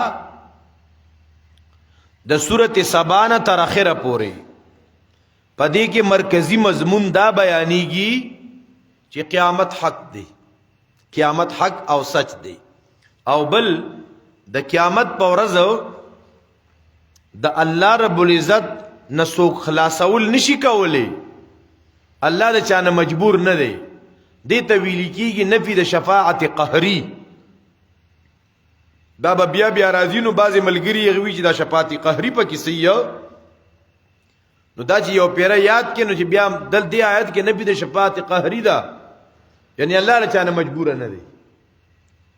د سورت سبانه تر اخره پورې پدې کې مرکزی مضمون دا بیانېږي چې قیامت حق دی قیامت حق او سچ دی او بل د قیامت په ورځ د الله رب العزت نسوک خلاصول نشي کولی الله د چانه مجبور نه دی دې ته ویل کېږي نفي د شفاعت قهري دا بیا بیا راځي نو بعضې ملګري یې وي چې دا شفاعت قهري پکې صحیح نو دا چې یو پیره یاد کې نو چې بیا دل دې آیت کې نفي د شفاعت قهري ده یعنی الله له چانه مجبور نه دی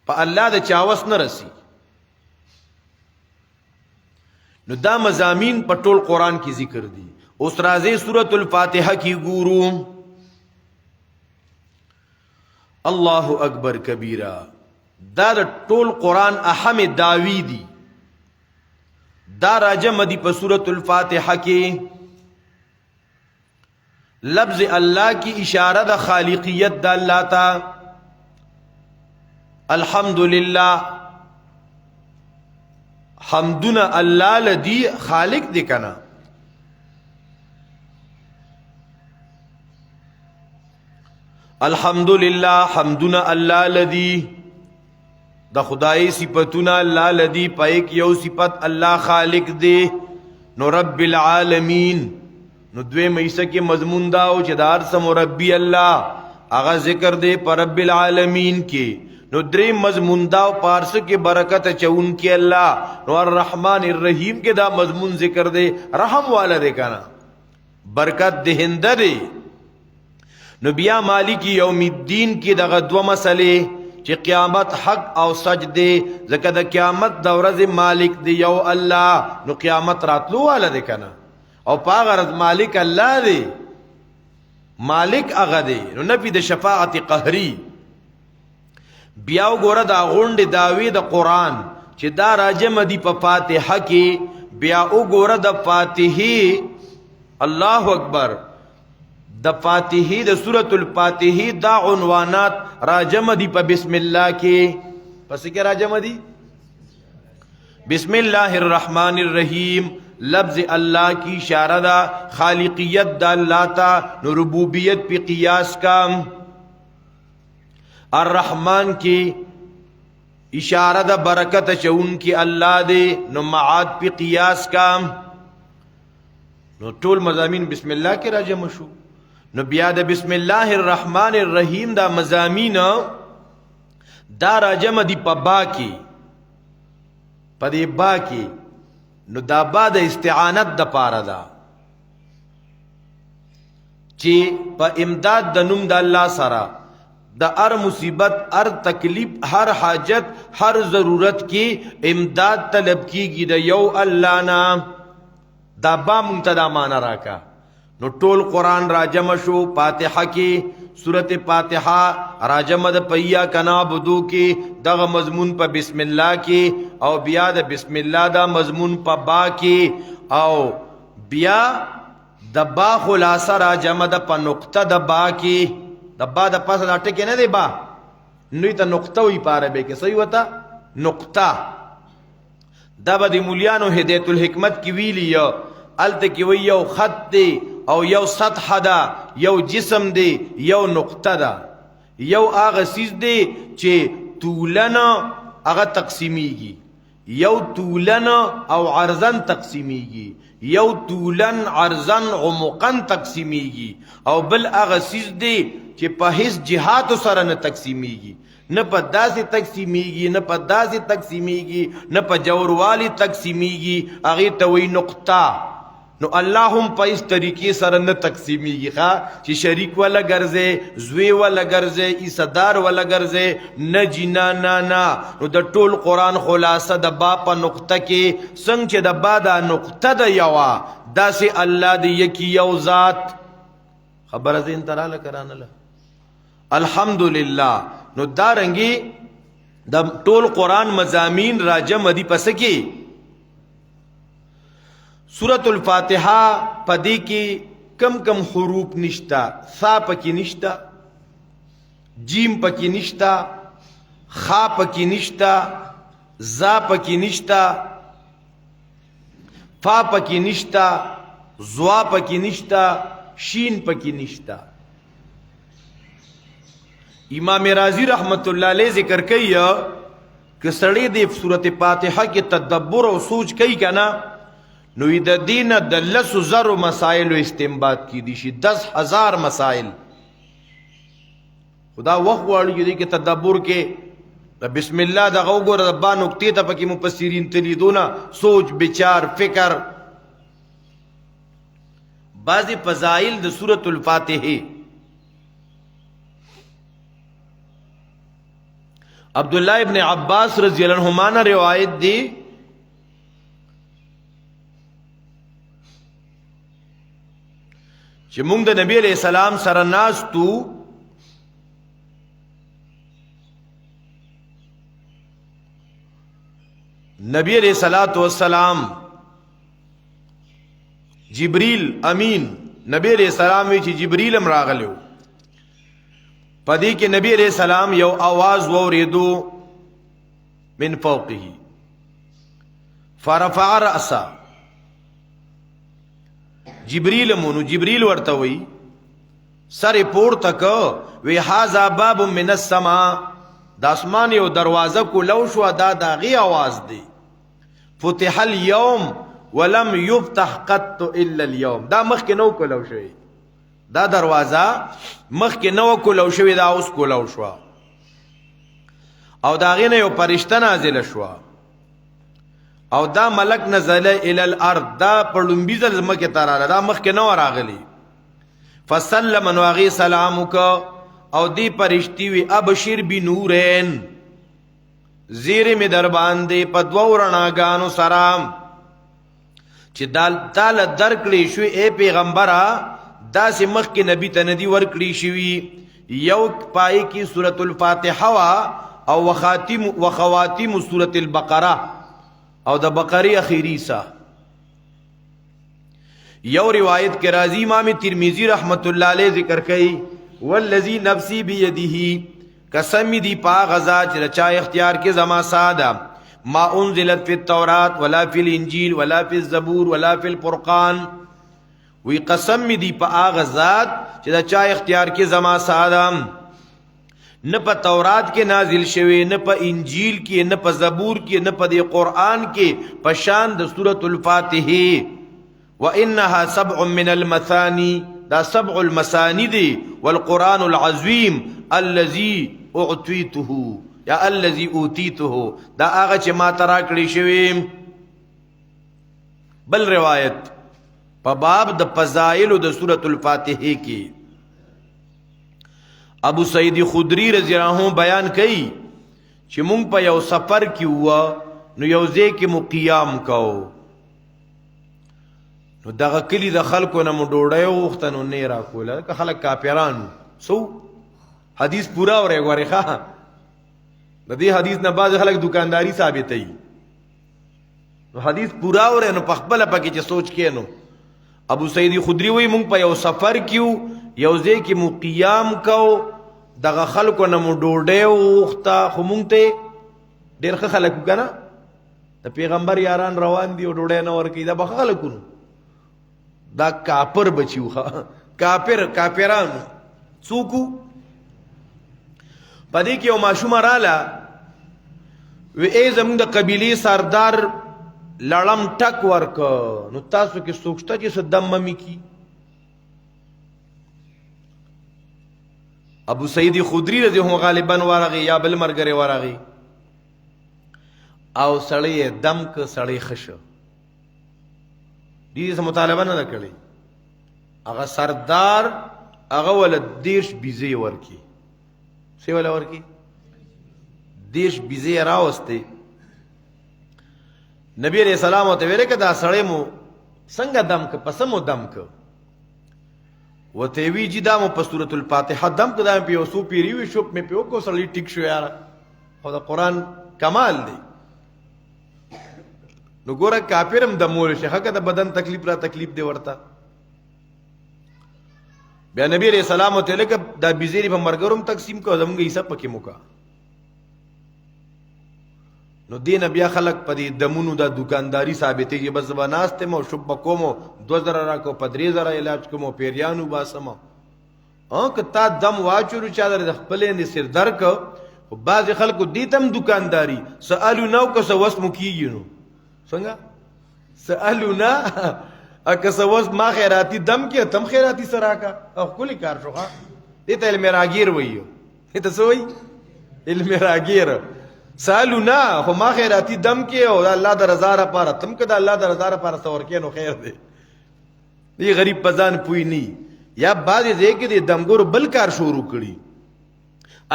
په الله د چاوس نه رسی نو دا مضامین په ټول قرآن کې ذکر دي اوس راځي سورۃ الفاتحه کې ګورو الله اکبر کبیره دا د ټول قرآن اهم داوی دی دا راجم دی په سورۃ الفاتحه کې لفظ الله کی اشاره د خالقیت د الله تا الحمدللہ حمدنا الله لدی خالق دی کنا الحمدللہ حمدنا الله لدی د خدای صفاتونه الله لدی پایک یو صفت الله خالق دی نو رب العالمین نو دوی مېسه کې مضمون دا او چې دار سم ربی الله هغه ذکر دی پر رب العالمین کې نو درې مضمون دا او پارس کې برکت چون کې الله نو الرحمن الرحیم کې دا مضمون ذکر دی رحم والا دی کنه برکت دهنده دی نو بیا مالک یوم الدین کې دغه دوه مسلې چې قیامت حق او سچ دی ځکه د قیامت د ورځې مالک دی یو الله نو قیامت راتلو والا دی کنه او پاغه ورځ مالک الله دی مالک هغه دی نو نفي د شفاعت قهري بیا وګوره دا غونډې داوی د قرآن چې دا راجم دی په فاتحه کې بیا وګوره د فاتحه الله اکبر د فاتحه د سورۃ الفاتحه دا عنوانات راجم دی په بسم الله کې پس کې راجم دی بسم الله الرحمن الرحیم لفظ اللہ کی اشارہ دا خالقیت دا اللہ تا نو ربوبیت پی قیاس کا الرحمن کی اشارہ دا برکت چون کی اللہ دے نو معاد پی قیاس کا نو ټول مضامین بسم اللہ کے راجم شو نو بیا دا بسم اللہ الرحمن الرحیم دا مضامین دا راجم دی پا با کی پا دی با کی نو دا با د استعانت د پاره دا چې په امداد د نوم د الله سره د هر مصیبت هر تکلیف هر حاجت هر ضرورت کې امداد طلب کیږي د یو الله نه دا با منتدا معنا راکا نو ټول قرآن راجم شو فاتحه کې سورت فاتحه راجم د پیا کنا بدو کې دغه مضمون په بسم الله کې او بیا د بسم الله دا مضمون په با کې او بیا د با خلاصه راجم د په نقطه د با کې د با د پاسه د ټکی نه دی با نو ته نقطه وی پاره به کې صحیح وتا نقطه دا به د مولیانو هدایت الحکمت کې ویلی الته کې وی یو خط دی او یو سطح دا یو جسم دی یو نقطه دا یو آغا سیز دی چې طولن آغا تقسیمیگی یو طولن او عرضن تقسیمیگی یو طولن عرضن عمقن تقسیمیگی او بل آغا سیز دی چې په هیڅ جهات سره نه تقسیمیگی نه په داسې تقسیمیږي نه په داسې تقسیمیږي نه په جوروالی تقسیمیږي هغې ته وایي نقطه. نو الله هم په اس طریقې سره نه تقسیمیږي چې شریک ولا ګرځي زوی ولا ګرځي ایصدار ولا ګرځي نه جنا نه. نو د ټول قرآن خلاصه د با په نقطه کې څنګه چې د با دا نقطه د یوه داسې الله د یکی یو ذات. خبره ذهن ته راله که رانله؟ الحمدلله. نو دارنګې د ټول قرآن مضامین راجمع دي پس کې سورة الفاتحه پدې کې کم کم حروف نشتا. ثا پکې نشتا، جیم پکې نشتا، خا پکې نشتا، زا پکې نشتا، فا پکې نشتا، زوا پکې نشتا، شین پکې نشتا. امام رازی رحمت الله علیہ ذکر کوي کہ سړی د سورۃ فاتحه کې تدبر او سوچ کوي کنه نو د دین د 10,000 مسائل استنباط کی دي شي 10,000 مسائل. خدا وخت واړي کې تدبر کې بسم الله د غوګور د با نقطې ته پکې مفسرین تلیدونه سوچ بچار فکر. بعضی فضائل د سورۃ الفاتحه عبداللہ ابن عباس رضی اللہ عنہما نے روایت دی چې موږ د نبی علیہ السلام سره ناستو نبی علیہ السلام جبریل امین نبی علیہ السلام وی چې جبریل هم راغلو پدې کې نبی علیہ السلام یو आवाज وریدو من فوقه فرفع رأسه. جبریل مونو جبریل ورته وی سر پورته کو وی هاذا باب من السماء د اسمان یو دروازه کو لو شو دا داغي आवाज دی فتح اليوم ولم يفتح قط الا اليوم. دا مخکې نو کولو شوی دا دروازه مخکې نو کولو شوی دا اوس کولو شو او دا غینه یو پرشتہ نازل شو او دا ملک نزل الى الارض دا پړلمبي ځل زمکه تراله دا مخکې نو راغلی فسلم نو غي سلام کو او دی پرشتي وی ابشر بنورین زیر می در باندې پدوو رڼاګانو سلام چې دال تعال درکړې شو اے پیغمبره دا سه مخ کې نبی ته ندی ورکړی شوی یو پای کې سورۃ الفاتحه او وخواتیم سورۃ البقره او د بقره اخیری سا. یو روایت کې راضی امام ترمذی رحمت الله علیہ ذکر کړي والذی نفسی بیده قسم دی پا غزا چې چا اختیار کې زما ساده ما انزلت فی التوراۃ ولا فی الانجیل ولا فی الزبور ولا فی الفرقان. وی قسم دی په هغه ذات چې دا چا اختیار کې زما ساده نه په تورات کې نازل شوی نه په انجیل کې نه په زبور کې نه په قرآن کې په شان د سورۃ الفاتحه. وانها سبع من المثانی دا سبع المثانی دی والقرآن العظیم الذي اعطیته یا الذي اوتیته دا هغه چې ما ترا کړی شوی. بل روایت په باب د فضائل د سورۃ الفاتحه کې ابو سعید خدری رضی اللہ عنہ بیان کئی چې مونږ په یو سفر کې وو نو یو ځای کې مو قیام کو نو دغه کلی د خلکو نه مو ډوډۍ وغوښته نو نه راکوله که خلک کافرانو سو حدیث پورا اورئ غواړئ ښه د دې حدیث نه بعض خلک دکانداری ثابتوي نو حدیث پورا اورئ نو په خپله پکې چې سوچ کې نو ابو سعید خدری وی مونږ په یو سفر کیو یو ځای کې مو قیام کو دغه خلکو نه مو ډوډۍ وغوښته خو مونږ ته ډېر ښه خلک کنه د پیغمبر یاران روان دي او ډوډۍ نه ورکوي دا به ښه خلک نو دا کافر بچیو کافرانو څوک په دې کې یو ماشومه راله وی ای زمونږ د قبیلې سردار لړم ټک ورک نو تاسو کې څوک شته چې څه دم ممی کی ابو سعید خدری رضی الله غالبا ورغی یا بل مرګره ورغی او سړی دم ک سړی خشه دې سم مطالبه نه کړی هغه سردار هغه ول دیش بيزي ورکی سی ولا ورکی دیش بيزي راوسته نبی علیہ السلام ته ویل کدا سړی مو څنګه دم ک پسمو دم ک وته وی جی دامو په سورۃ الفاتحه دم کدا په یو سو پیری وی شپ می په کو سړی ټیک شو یار او دا قران کمال دی نو ګوره کافرم د مول شي هغه د بدن تکلیف را تکلیف دی ورته بیا نبی علیہ السلام ته لکه دا بيزيري په مرګروم تقسیم کو زموږ حساب پکې موکا نو دین بیا خلق په دې دمونو د دکانداری ثابتې چې بس بناسته مو شپ کومو 2000 را کو 3000 علاج کومو پیریانو باسمو کتا دم واچو چا در خپلې نه سر درک او بعض خلکو دې تم دکانداری سالو نو که سوس مو کیږي نو څنګه سالونا اکه سوس ما خیراتی دم کې تم خیراتی سراکا او کلی کار شوخه دې ته علم راګیر وایو ته سوې علم راګیر سالونا خو ما خیراتی دم کې او الله د رضا لپاره تم کده الله د رضا لپاره څور کې نو خیر دی دې غریب پزان پوي ني یا بعد دې کې د دمګور بل کار شروع کړي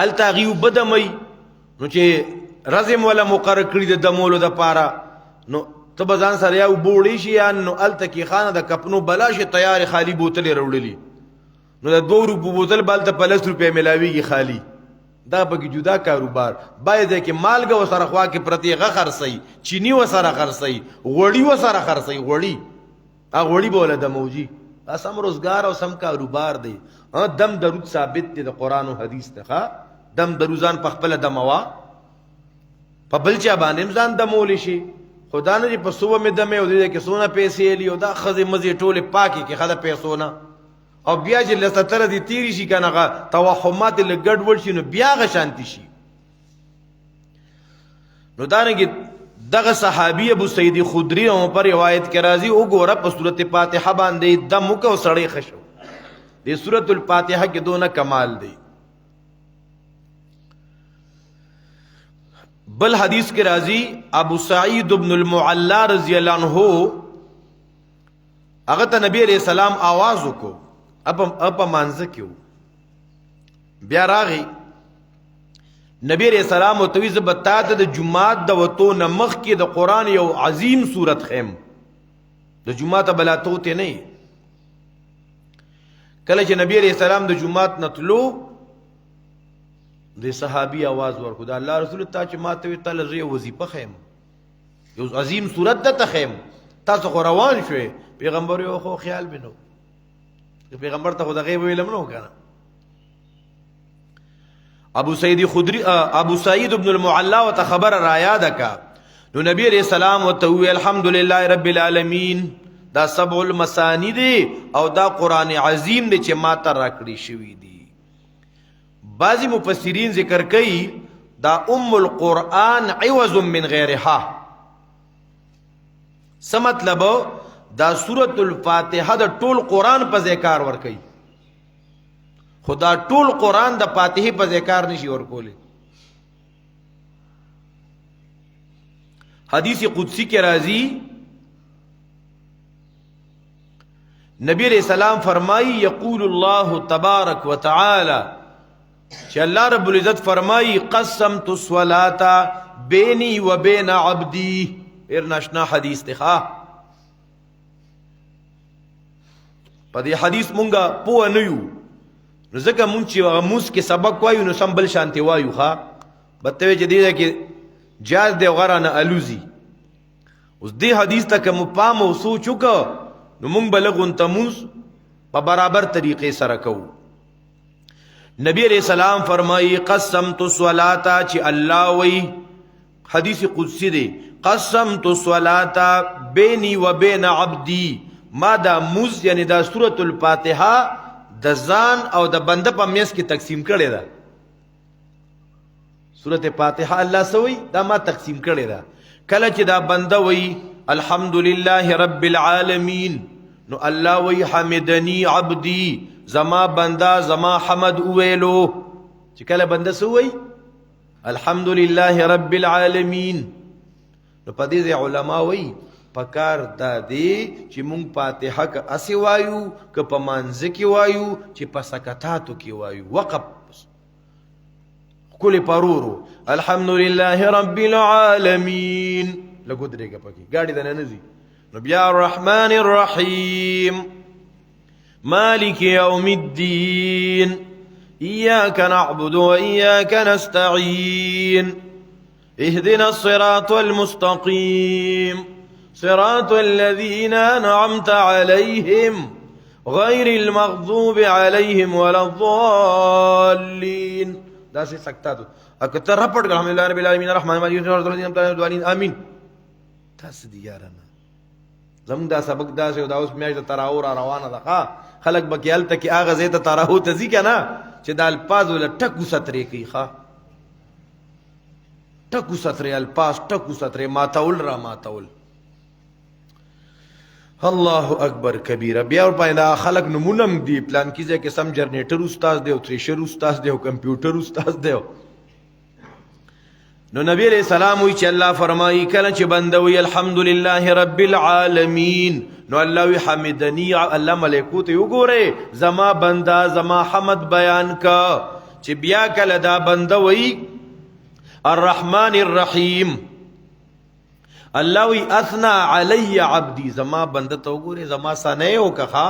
ال تغیو بدمي نو چې رزم ولا مقرر کړي د دمولو د پاره نو تب ځان سره یو بوړی شي نو التکی خانه د کپنو بلاشه تیار خالی بوتل وروړلی نو د 2 روپو بوتل بل ته 50 روپے ملاویږي خالی دا پکې جدا کاروبار باید کې مالګه وسره خوا کې پرتی غخر سي چینی وسره خرسي غوړی وسره خرسي غوړی هغه غوړی بوله د موجي اسم روزګار او سم کاروبار دی دم درود ثابت دی د قران او حدیث ته دم دروزان په خپل دموا په بلچا باندې ځان دمول شي خدا نه په صوبه مې دمه او دې کې سونه پیسې لی او دا خزه مزي ټوله پاکي کې خدا پیسو نه او بیا چې لستر دي تیری شي کنه توهمات له ګډ وډ شي نو بیا غ شانتی شي نو دانګي دغه صحابي ابو سعید خدری او پر روایت کې راځي او ګوره په سورته فاتحه باندې دم کو سړی خشو دې سورته الفاتحه کې دونه کمال دی بل حدیث کے راضی ابو سعید ابن المعلا رضی اللہ عنہ اگر نبی علیہ السلام آواز کو اپا مانزه کیو بیا راغی نبی علیہ السلام او تویز بتاته د جمعات د وتو نمخ کې د قران یو عظیم صورت خیم د جمعات بلاتو ته نه کله چې نبی علیہ السلام د جمعات نتلو د صحابي आवाज ورکو دا الله رسول ته چې ماته وی تعالی زی وظیفه خیم یو عظیم صورت د تخیم تاسو خو روان شوي پیغمبر یو خو خیال بنو پیغمبر ته خدای غیب ویلم نو کنه ابو سعید ابن المعلا وت خبر را یاد کا نو نبی علیہ السلام وتو الحمدللہ رب العالمین دا سبع المثانی دی او دا قران عظیم دی چې ماته راکړی شوی دی بعضی مفسرین ذکر کئی دا ام القرآن عوض من غیرها سمطلب دا سورة الفاتحه دا ټول قرآن پا ذکار ورکی خدا ټول قرآن دا فاتحه پا ذکار نشی ورکولی حدیث قدسی کے رازی نبی علیہ السلام فرمائی یقول اللہ تبارک و تعالی چې الله رب العزت فرمایي قسمت الصلاة بيني وبين عبدي ارناشنا حدیث ته په دې حدیث مونږه پوه نه یو نو ځکه مونږ چې موږ کې سبق وایو نو سم بل شانتي وایو بته چې دې کې جاز دی غرانه الوزي اوس دې حدیث ته کوم پام او سوچ وکړو نو مونږ بلغون تموس په برابر طریقې سره کوو نبی علیہ السلام فرمائی قسمت الصلاة چی اللہ وی حدیث قدسی دی قسمت الصلاة بینی و بین عبدی ما دا موز یعنی دا سورة الفاتحہ دا زان او دا بندہ پا میس کی تقسیم کرے دا سورة فاتحہ اللہ سوئی دا ما تقسیم کرے دا کلچ دا بندہ وی الحمدللہ رب العالمین نو الله وی حمدنی عبدی زما بندا زما حمد اویلو چې کله بنده سوی الحمدلله رب العالمین نو په دې علماء وی پکار دا دی چې مونږ فاتحه که اسی وایو که په مانځه کې وایو چې په سکتاتو کې وایو وقف کلی پرورو الحمدلله رب العالمین لګو درېږه پکې ګاډي د ننځي نو بیا الرحمن الرحیم مالک یوم الدین ایاک نعبد و ایاک نستعین اهدنا الصراط المستقیم صراط الذين أنعمت عليهم غير المغضوب عليهم ولا الضالين دا سي سکتاتو اکتر رپٹ الحمدللہ رب العالمین الرحمن الرحیم آمین تاس دی یارنا زم دا سبق دا سي دا اوس میاشت تراو را روانه ده خلق بکیال ته کی اغه زیت تراو ته زی کنه چې د الفاظ ول ټکو سترې کی ښا ټکو سترې الفاظ ټکو سترې ماتول را ماتول الله اکبر کبیره بیا ور پایندا خلق نمونم دی پلان کیږي کې سم جنریټر استاد دی او تریشر استاد دی او کمپیوټر استاد دی نو نبی علیہ السلام وی چې الله فرمایي کله چې بنده وی الحمدلله رب العالمین نو الله وی حمدنی الله ملائکوت یو ګوره زما بندا زما حمد بیان کا چې بیا کله دا بنده وی الرحمن الرحیم الله وی اثنا علی عبدی زما بنده تو ګوره زما سنه او کخا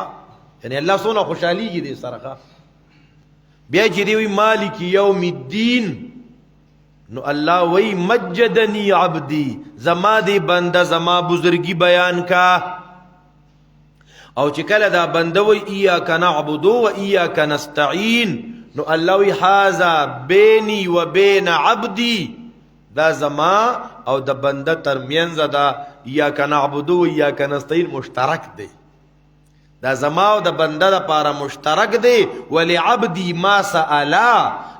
یعنی الله سونه خوشحالی کی دې سره بیا چې دی وی مالک یوم الدین نو الله وی مجدنی عبدی زما دی بنده زما بزرگی بیان کا او چې کله دا بنده وی ایاک نعبد و ایاک نستعین نو الله وی هذا بینی و بین عبدی دا زما او د بنده ترمنځ دا ایاک نعبد و ایاک نستعین مشترک دی دا زما او د بنده لپاره مشترک دی ولعبدی ما سألا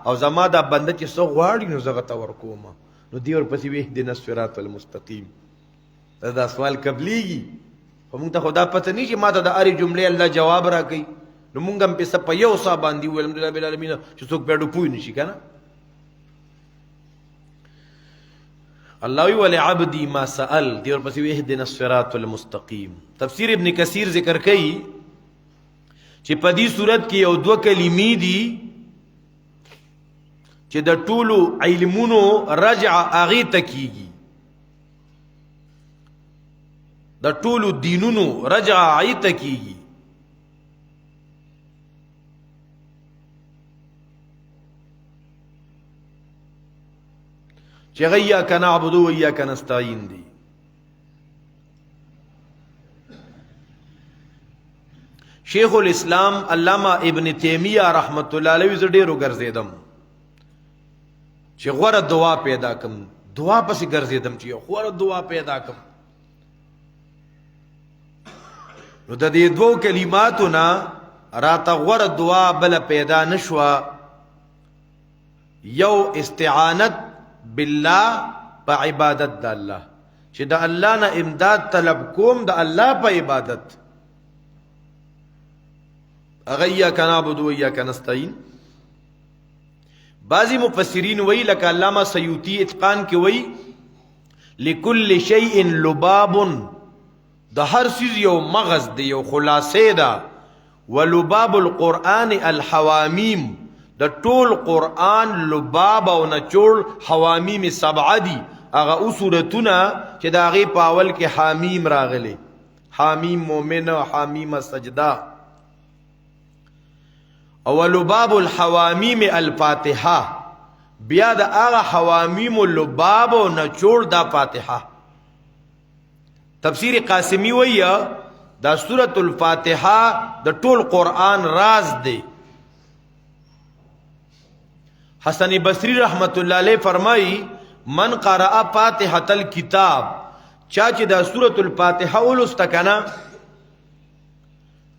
او زما دا بنده چې څو غواړي نو زغه تور کوم نو دی ور پسې وې د الصراط المستقیم دا سوال قبليږي خو موږ ته خدا پته نه چې ماته د اړې جملې الله جواب راکړي نو موږ هم په سپه یو صاحب باندې ولم د رب العالمین چې څوک پیډو پوي نشي کنه الله وی ولعبدی ما سأل دی ور پسې وې د الصراط المستقیم تفسیر ابن کثیر ذکر کوي چې په دې صورت کې یو دوه کلمې دي چې د ټولو علمونو رجع اغه تکیږي د ټولو دینونو رجع اغه تکیږي چې ایاک نعبد و ایاک نستعین دی شیخ الاسلام علامہ ابن تیمیہ رحمت الله علیه زډیرو ګرځیدم چې غوړه دعا پیدا کم دعا پسې ګرځیدم چې غوړه دعا پیدا کم نو د دې دوه کلماتو نه راته غوړه دعا بل پیدا نشوا یو استعانت بالله په عبادت د الله چې د الله نه امداد طلب کوم د الله په عبادت ایاک نعبد و ایاک نستعین بعضی مفسرین وی لکه علامہ سیوطی اتقان کې وی لكل شیء لباب د هر چیز یو مغز دی یو خلاصې ده ولباب القرآن الحوامیم د ټول قرآن لباب او نچول حوامیم سبعه دي هغه سورتونه چې د هغې په اول کې حامیم راغلي حامیم مومن او حامیم سجده اولباب الحوامیم الفاتحه بیا د هغه حوامیم لباب او نچوړ د فاتحه تفسیر قاسمی ویا دا سورۃ الفاتحه د ټول قران راز دی حسن بصری رحمت الله علیه فرمای من قرأ فاتحه الكتاب چا چې دا سورۃ الفاتحه ولستکنه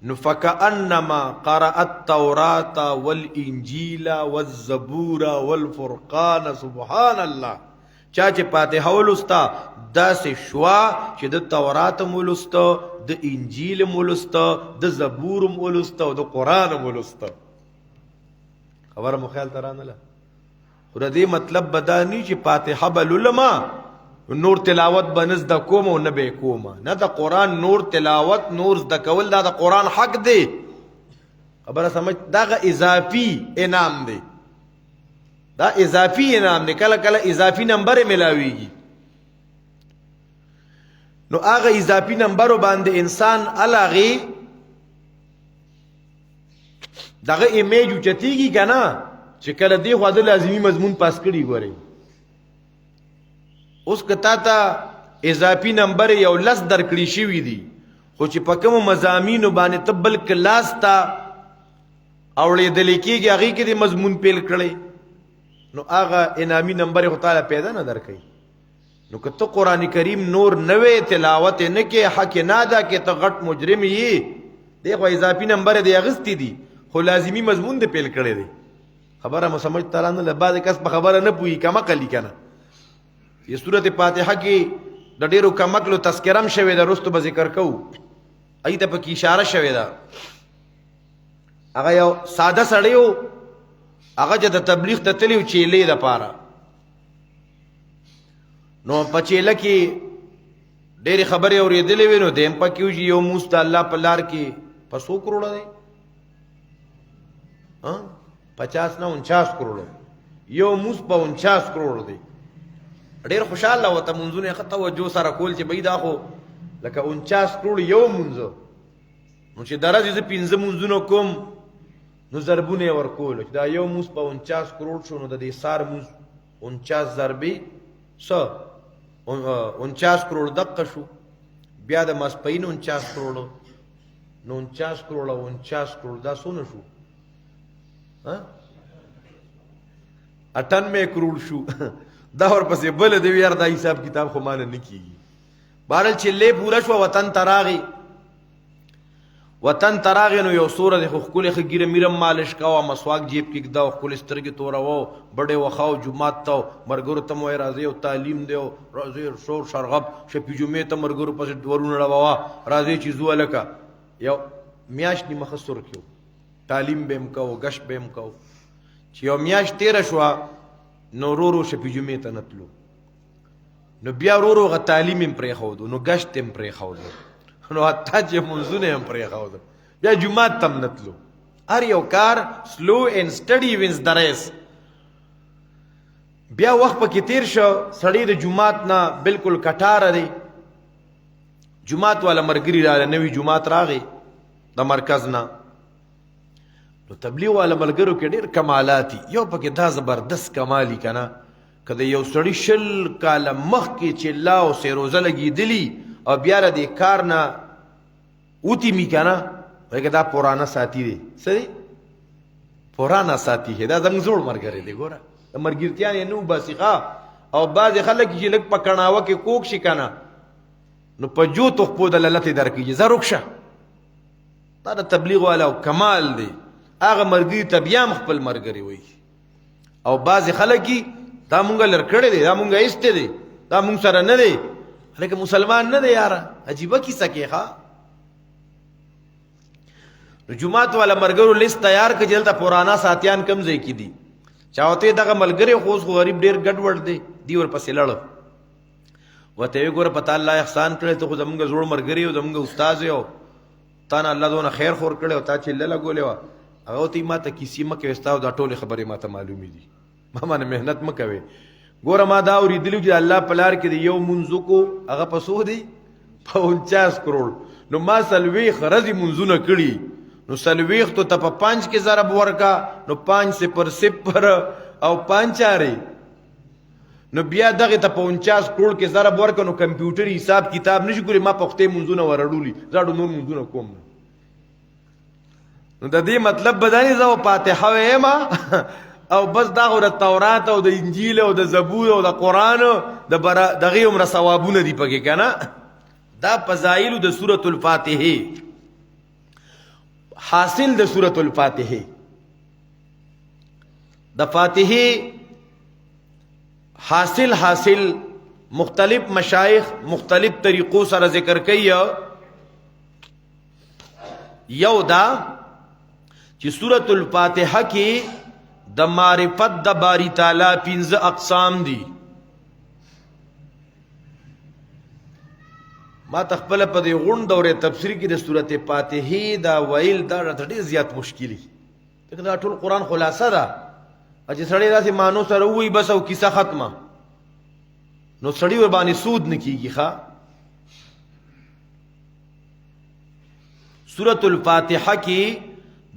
نفكأنما قرأ التوراة والإنجيل والزبور والفرقان سبحان الله چا چې فاتحه ولستا داسې شوا چې د تورات هم ولسته، د انجیل هم ولسته، د زبور هم ولسته او د قرآن هم ولسته. خبره مو خیال ته رانله؟ خو د دې مطلب به دا نه چې فاتحه به لولما نور تلاوت به نه زده کوم او نه به یې کومه. نه، د قرآن نور تلاوت نور زده کول دا د قرآن حق دی. خبره سمجھ؟ دغه اضافي انعام دی، دا اضافي انعام دی. کله کله اضافي نمبر ملاویږي، نو هغه اضافي نمبرو باندې انسان الهغه دغه ایمیج اوچتیږي که نه چې کله دی خو د لازمي مضمون پاس کړي. ګورئ اوس که تا ته اضافي نمبر یو 10 درکړي شوي دي، خو چې په کومو مضامینو باندې ته بل کلاس ته اورېدلی کېږي هغې کې د مضمون پیل کړی، نو هغه انعامي نمبر یې خو تاله پیدا نه درکوي. نو که ته قرآن کریم نور نوې تلاوت نه کې، حق نه ادا کې، ته غټ مجرم یې. دی خو اضافي نمبر یې دی اغستی دي، خو لازمي مضمون دی پیل کړی دی. خبره مو سمجھ ته رانله؟ بعضې کس په خبره نه پوهي، کمقل یي که نه. یہ صورت فاتحه کې د ډېرو کمقلو تذکره هم شوې ده، رستو به ذکر کوو. هغې ته پکې اشاره شوې ده. هغه یو ساده سړی و، هغه چې د تبلیغ ته تللی و چیلې دپاره. نو په چیله کې ډېرې خبرې اورېدلې وې، نو دیم پکې و چې یو موس د الله په لار کې په 100 کروڑه دی، 50 نه 49 کروڑه، یو موس په 49 کروڑ دی. ډېر خوشحاله وته منځونه ښه توجه سره کول چې بهی دا خو لکه 49 کروڑ یو منځه، نو چې د ورځې زه 5 منځونه کوم نو ضربونه یې ورکولو چې دا یو موس په 49 کروڑ شو، نو د دې سار موس 49 ضربې 49 کروڑ دقه شو. بیا د ماسپښین 49 کروڑ، نو 49 کروڑ 49 کروڑ دا څونه شو؟ 98 کروڑ شو. دا ورپسې بل دی یار دا حساب کتاب خو مانه نه کیږي. بهرحال چې لې پوره شوه، وطن ته راغی. وطن ته راغی نو یو سوره دی خو ښکلې ښه ګیره میره مالش کوه، مسواک جیب کې ږده او ښکلې سترګې توروه، بډې وخاو جومات ته ملګرو ته مو وایي راځئ او تعلیم دی او راځئ شور شرغب شپې جمعې ته ملګرو پسې ورونه ړووه، راځئ چې ځو هلکه. یو میاشت نیمه ښه سور کې تعلیم به م کوو، ګشت به م کوو. چې یو میاشت تېره شوه نو ورو ورو شپې جمعې ته نه تلو، نو بیا ورو ورو هغه تعلیم هم پرېښودو، نو ګشت هم پرېښودو، نو حتی چې منځونه هم پرېښودو، بیا جومات ته هم نه تلو. هر یو کار سلو اینډ سټډي وینز د ریس. بیا وخت پکې تیر شو، سړی د جومات نه بالکل کټاره دی. جومات والا ملګري راغی، نوي جومات راغی د مرکز نه. نو تبلیغ والا ملګرو کې ډېر کمالات دي. یو پکې دا زبردست کمال یي که نه، که د یو سړي 20 کاله مخکې چې لا او سیروزه لګېدلي او بیا له دې کار نه وتیمي که نه، وایي دا پرانا ساتي دی. څه دی؟ پرانا ساتي دی. دا زموږ زوړ ملګری دی. ګوره د ملګرتیا یې نه وباسي ښه. او بعضې خلک چې لږ په کڼاوه کې کوږ شي که نه، نو په جوتو خپو د للتې درکېږي، ځه رک شه. دا د تبلیغ والا کمال دی. هغه مرګري ته بیا هم خپل مرګري وایي. او بعضې خلک یي دا مونږه لر کړی دی، دا مونږه ایستی دی، دا مونږ سره نه دی، لکه مسلمان نه دی یاره. عجیبه کیسه کې ښه. نو جومات والا ملګرو لیست تیار کړه چې دلته پرانا ساتیان کم ځای کې دي. چا ورته ډغه ملګری خو اوس غریب ډېر ګډوډ دی، دی ورپسې لاړه. ورته ویې ګوره په تا الله احسان کړی، ته خو زمونږ زوړ ملګری او زمونږ استاد یې، او تا نه الله دونه خیر خور کړی او تا چله لګولې وه. هغه ورته ما ته کیسې مه کوې، ستا دا ټولې خبرې ما ته معلومې دي، ما باندې محنت مه کوې. ګوره ما دا اورېدلي چې الله په لار کې د یو مونځ وکړو، هغه په څو دی؟ په 49 کروڑ. نو ما 40 ورځې مونځونه کړي، نو 40 ته په 5 کې ضرب ورکا، نو 5 صفر صفر او 5 چارې، نو بیا دغه ته په 49 کروڑ کې ضرب ورکا، نو کمپیوټر حساب کتاب نشي ګوري. ما پختې مونځونه ورړولي، زاړو نور مونځونه کوم. نو د دې مطلب بدانی زو فاتحه وایم او بس دا غو د تورات او د انجیل او د زبور او د قران دغه عمر ثوابونه دی پکې کنه. دا فضایل د سورۃ الفاتحه، حاصل د سورۃ الفاتحه. د فاتحه حاصل مختلف مشایخ مختلف طریقو سره ذکر کوي. یو دا چې سورۃ الفاتحه کې د معرفت د باری تعالی 15 اقسام دي. ما تخپل په دې غون دورې تفسیر کې د سورۃ فاتحه دا ویل دا ډېر زیات مشکلی دا ټول قران خلاصه ده چې سړی داسې مانو سره وای بس او کیسه ختمه نو سړی ور باندې سود نکیږي. ښا سورۃ الفاتحه کې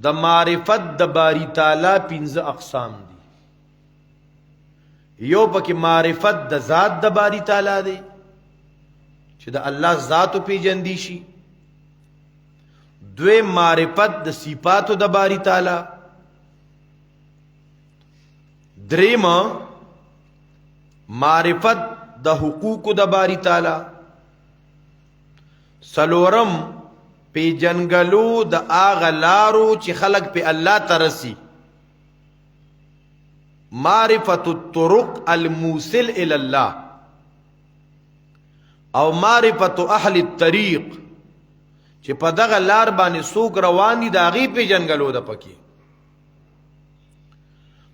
د معرفت د باری تعالی 15 اقسام دي. یو پکې معرفت د ذات د باری تعالی دی چې د الله ذات پیژندی شي. دوی معرفت د صفاتو د باری تعالی. دریم معرفت د حقوق د باری تعالی. سلورم پیجنګلو د آغا لارو چې خلق په الله ترسي. معرفت الطرق الموصل الى الله او معرفت اهل الطريق چې په دغه لار باندې سوق روان دي دا غي پیجنګلو د پکې.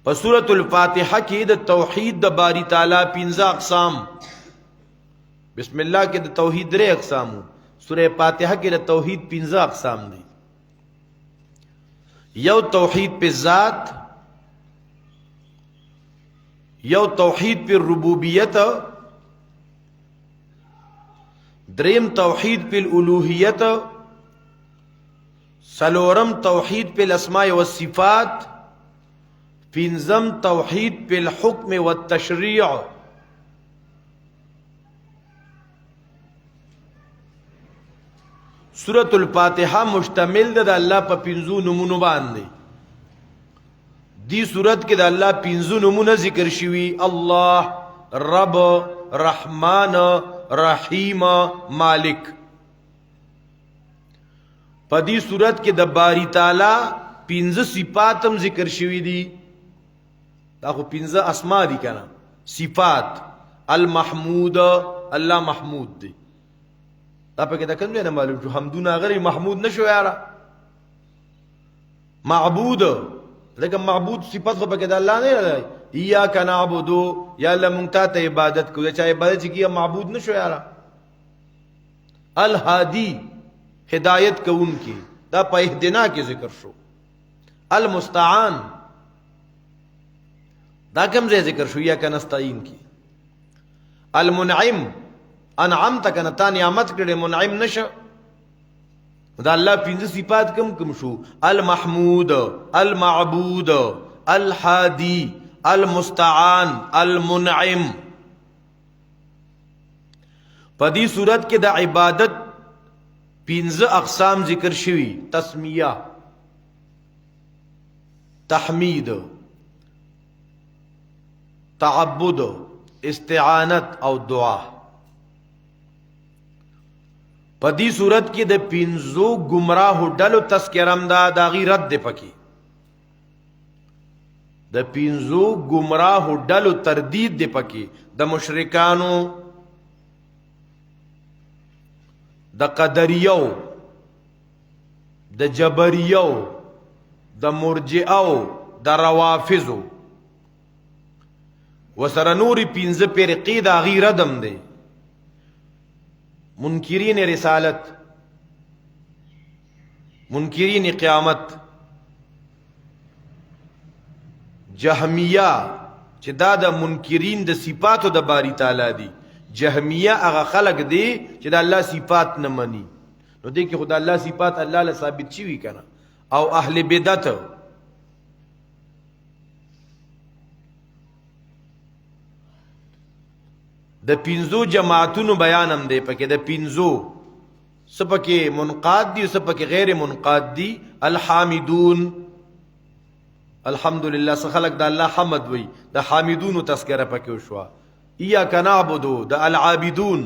په سورۃ الفاتحه کې د توحید د باری تعالی 15 اقسام. بسم الله کې د توحید 3 اقسام. سورۃ فاتحه کې د توحید 15 اقسام دي. یو توحید په ذات، یو توحید په ربوبیت، دریم توحید په الوهیت، سلورم توحید په الاسماء والصفات، پنځم توحید په الحکم والتشریع. سورۃ الفاتحه مشتمل ده د الله په 15 نومونو باندې. دی سورۃ کې د الله 15 نومونه ذکر شوي: الله، رب، رحمان، رحیم، مالک. په دې سورۃ کې د باری تعالی 15 صفات هم ذکر شوي دي. دا خو 15 اسماء دي کنه. صفات: المحمود، الله محمود دی. دا په کې دا کوم نه معلوم شو حمدونه غری محمود نشو یاره. معبود، لکه معبود صفات خو په کې د الله نه دی. ایاک نعبد، یا الله مونږ ته عبادت کوو. چې عبادت کیه معبود نشو یاره. الهادی، ہدایت کوونکی، دا په اهدنا کې ذکر شو. المستعان، دا کوم ځای ذکر شو؟ یا کنستعين کی. المنعم، انعمت کنه تا نعمت کړي منعم نشه. دا الله 15 صفات کم شو: المحمود، المعبود، الهادي، المستعان، المنعم. په دې صورت کې د عبادت 15 اقسام ذکر شوي: تسمیه، تحمید، تعبد، استعانت او دعا. په دې صورت کې د 15 گمراه ډلو تذکرم دا غی رد دی. پکې د 15 گمراه ډلو تردید دی. پکې د مشرکانو، د قدریو، د جبریو، د مرجئو، د روافضو وسره نوري 15 فرقې دا غی ردم دی. منکرین رسالت، منکرین قیامت، جهمیه چې دا د منکرین د صفاتو د باری تعالی دي. جهمیه هغه خلق دي چې د الله صفات نه مني. نو دې کې خدای الله صفات الله له ثابت شي وی کنه. او اهل بدعت، د 15 جماعتونو بیان هم دی. پکې د 15 سپکه منقاد دي، سپکه غیر منقاد دي. الحامدون، الحمدلله څخه خلق د الله حمد وي. د حامدونو تذکرہ پکې وشو. ایاک نعبد، د العابدون.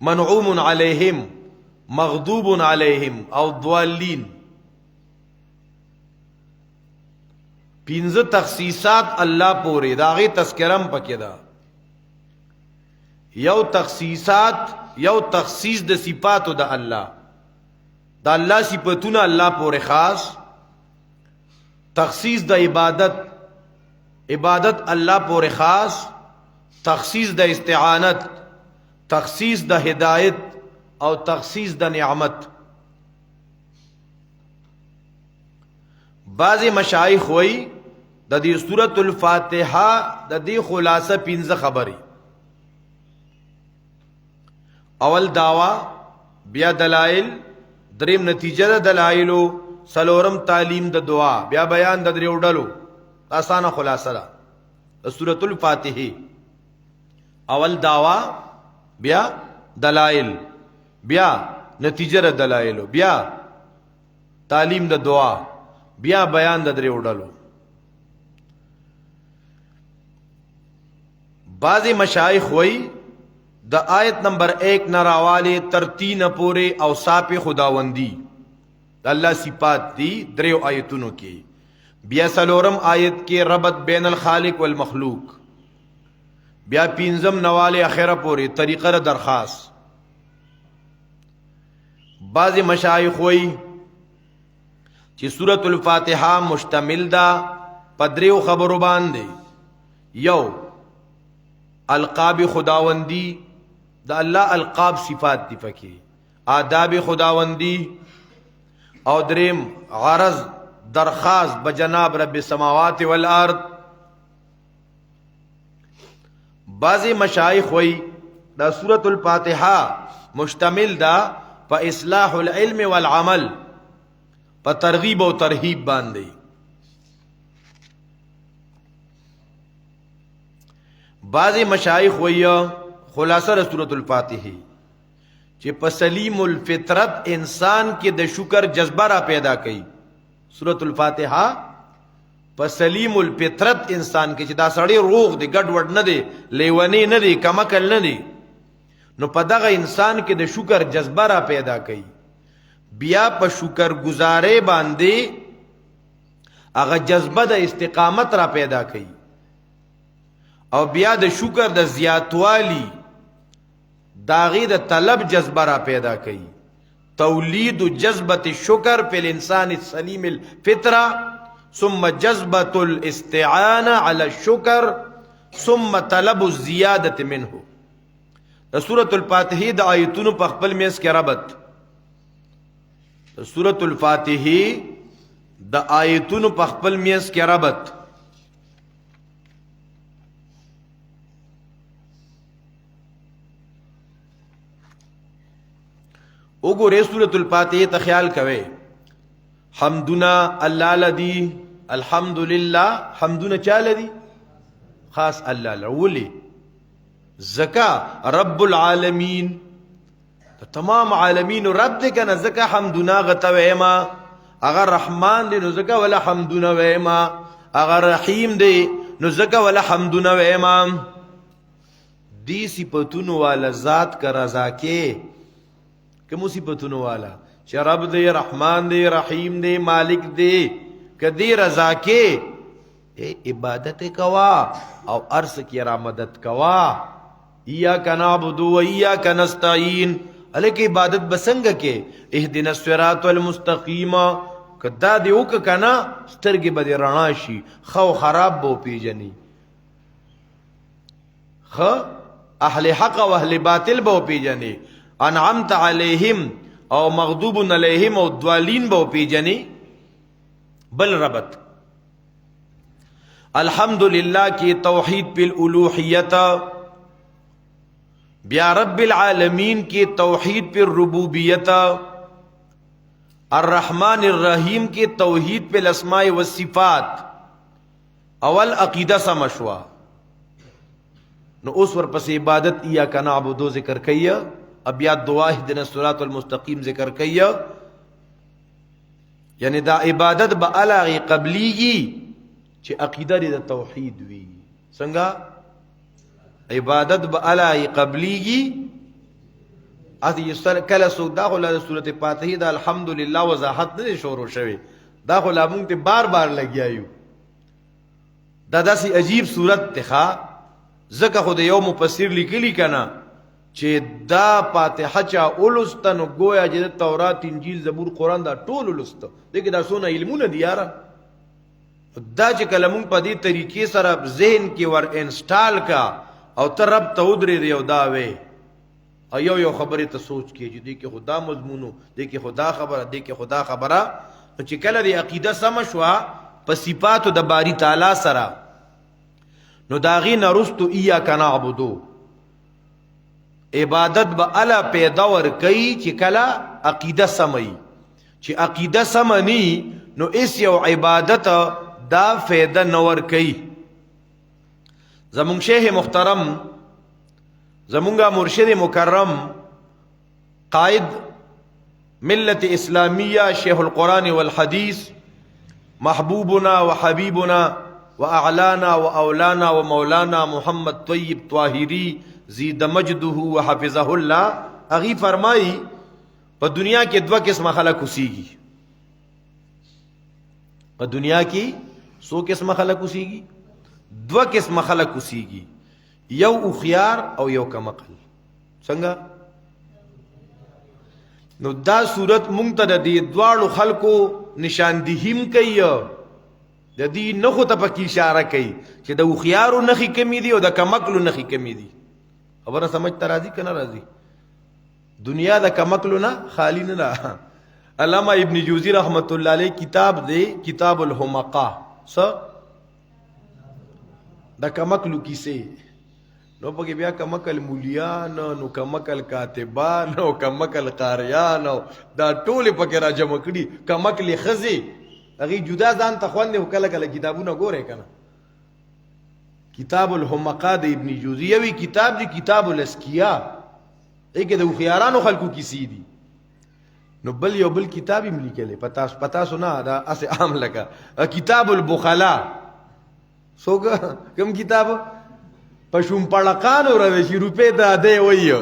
منعوم علیهم، مغضوب علیهم او ضالین. پینځه تخصیصات الله پورې داغه تذکرم پکې دا یو تخصیص د صفاتو د الله د الله صفاتونه الله پورې خاص تخصیص د عبادت الله پورې خاص تخصیص د استعانت تخصیص د هدایت او تخصیص د نعمت بعض مشایخ وای د دې سورۃ الفاتحه د دې خلاصه 15 خبرې اول داوا بیا دلائل دریم نتیجه د دلائلو سلورم تعلیم د دعا بیا بیان د دریو ډلو اسانه خلاصه ده سورۃ الفاتحه اول داوا بیا دلائل بیا نتیجه د دلائلو بیا تعلیم د دعا بیا بیان د دریو ډلو بعضی مشایخ وای د آیت نمبر 1 نراواله تر 3 پورې اوصاف خداوندی الله صفات دی دریو آیتونو کې بیا سلورم آیت کې ربط بین الخالق والمخلوق بیا پینزم نواله اخره پورې طریقه درخواست بعضی مشایخ وای چې سورۃ الفاتحه مشتمل ده پدریو خبرو باندې یو القاب خداوندی د الله القاب صفات دی پکې آداب خداوندی او دریم عرض درخواست بجناب رب السماوات والارض بعضی مشایخ وای دا سورۃ الفاتحه مشتمل ده په اصلاح العلم والعمل په ترغیب او ترهیب باندې بعضی مشایخ وای خلاصه سورۃ الفاتحه چې په سلیم الفطرت انسان کې د شکر جذبه را پیدا کړي سورۃ الفاتحه په سلیم الفطرت انسان کې چې دا سړی روغ دی ګډ وډ نه دی لیونی نه دی کمکل نه دی نو په دغه انسان کې د شکر جذبه را پیدا کړي بیا په شکر گزارې باندې هغه جذبه د استقامت را پیدا کړي او بیا د شکر د زیاتوالی داغی د طلب جذبه را پیدا کړي تولید جذبه الشکر فی الانسان السلیم الفطره ثم جذبه الاستعانه علی الشکر ثم طلب الزیاده منه د سورۃ الفاتحه د آیتونو په خپل میس کې ربط سورۃ الفاتحه د آیتونو په خپل میس کې ربط وګوره سورۃ الفاتحه ته خیال کوئ حمدنا الله لدی الحمدلله حمدنا چا لدی خاص الله لولی زکا رب العالمین تمام عالمین رب دې کنه زکا حمدنا غته وېما اگر رحمان دې نو زکا ولا حمدنا وېما اگر رحیم دې نو زکا ولا حمدنا وېما دی صفاتونو والا ذات کا رضا کې کوم صفاتونو والا چې رب دې رحمان دې رحیم دې مالک دې کدی رضا کې عبادت کوا او ارس کی را مدد کوا ایاک نعبد و ایاک نستعین الکه عبادت بسنګ کې اهدنا الصراط المستقیم کدا دی وک کنا سترګې بده رڼا شي خو خراب بو پیجنی خ اهل حق او اهل باطل بو پیجنی انعمت علیہم او مغضوب علیہم او دوالین بو پیجنی بل ربط الحمدللہ کی توحید بالالوحیت بیا رب العالمین کی توحید پر ربوبیت الرحمن الرحیم کی توحید پر الاسماء والصفات اول عقیدہ سمشوا نو اس ور پس عبادت ایاک نعبد ذکر کیا اب یا دعا اهدنا الصراط المستقیم ذکر کیا یعنی دا عبادت با علاغی قبلیگی چې عقیده د توحید وی څنګه عبادت به علی قبلیږي اته یستر کله سو داخله سورۃ فاتحه د الحمدلله وضاحت نه شروع شوه داخله موږ ته بار بار لګیایو دا داسې عجیب صورت ته ځکه خو د یو مفسر لیکلی کنه چې دا فاتحه چا اولسته نو گویا چې د تورات انجیل زبور قرآن دا ټول اولسته دغه دا څونه علمونه دي یاره دا چې کله مونږ په دې طریقې سره ذهن کې ور انسټال کا او ته رب ته ودرېدې او دا وې او یو خبرې ته سوچ کې چې دې کې خدا مضمونو دې کې خدا خبره دې کې خدا خبره چې کله دې عقیده سم شوه په صفاتو د باری تعالی سره نو داغی نرستو ایاک نعبدو عبادت به الا پیدا ور کوي چې کله عقیده سمي چې عقیده سمني نو اس یو عبادت دا فایده نور کوي زمون شیخ محترم زمونگا مرشد مکرم قائد ملت اسلامیہ شیخ القرآن والحدیث محبوبنا وحبیبنا واعلانا واولانا ومولانا محمد طیب طاہری زید مجدہ وحفظہ اللہ اغي فرمائی په دنیا کې دوه قسمه خلق اوسېږي په دنیا کې څو قسمه خلق اوسېږي دوه قسمه خلق اوسېږي یو اخيار او یو کمقل څنګه نو دا صورت مونږ ته د دې دواړو خلقو نشاندهیم کوي د دې نخو ته پکې اشاره کوي چې د اخيارو نخي کمی دي او د کمقلو نخي کمی دي خبره سمجھ ته راځي کنه راځي دنیا د کمقلو نه خالی نه ده علامہ ابن جوزی رحمت الله علیه کتاب دی کتاب الحمقا د کمقلو کیسه نو پکې بیا کمقل مولیان نو کمقل کاتبان نو کمقل قاریان دا ټول پکې را جمع کړي کمقل خزي هغه جدا ځان ته خوند او کله کله کتابونه ګوره کنه کتاب الحمقا د ابن جوزی وی کتاب دی کتاب الاسکیا ایک د خيارانو خلقو کیسی دي نو بل یو بل کتاب هم لیکل پتا سنا دا اس عام لگا کتاب البخلا سوګه کوم کتاب پښوم پړقانو روي روپې دا دی وایو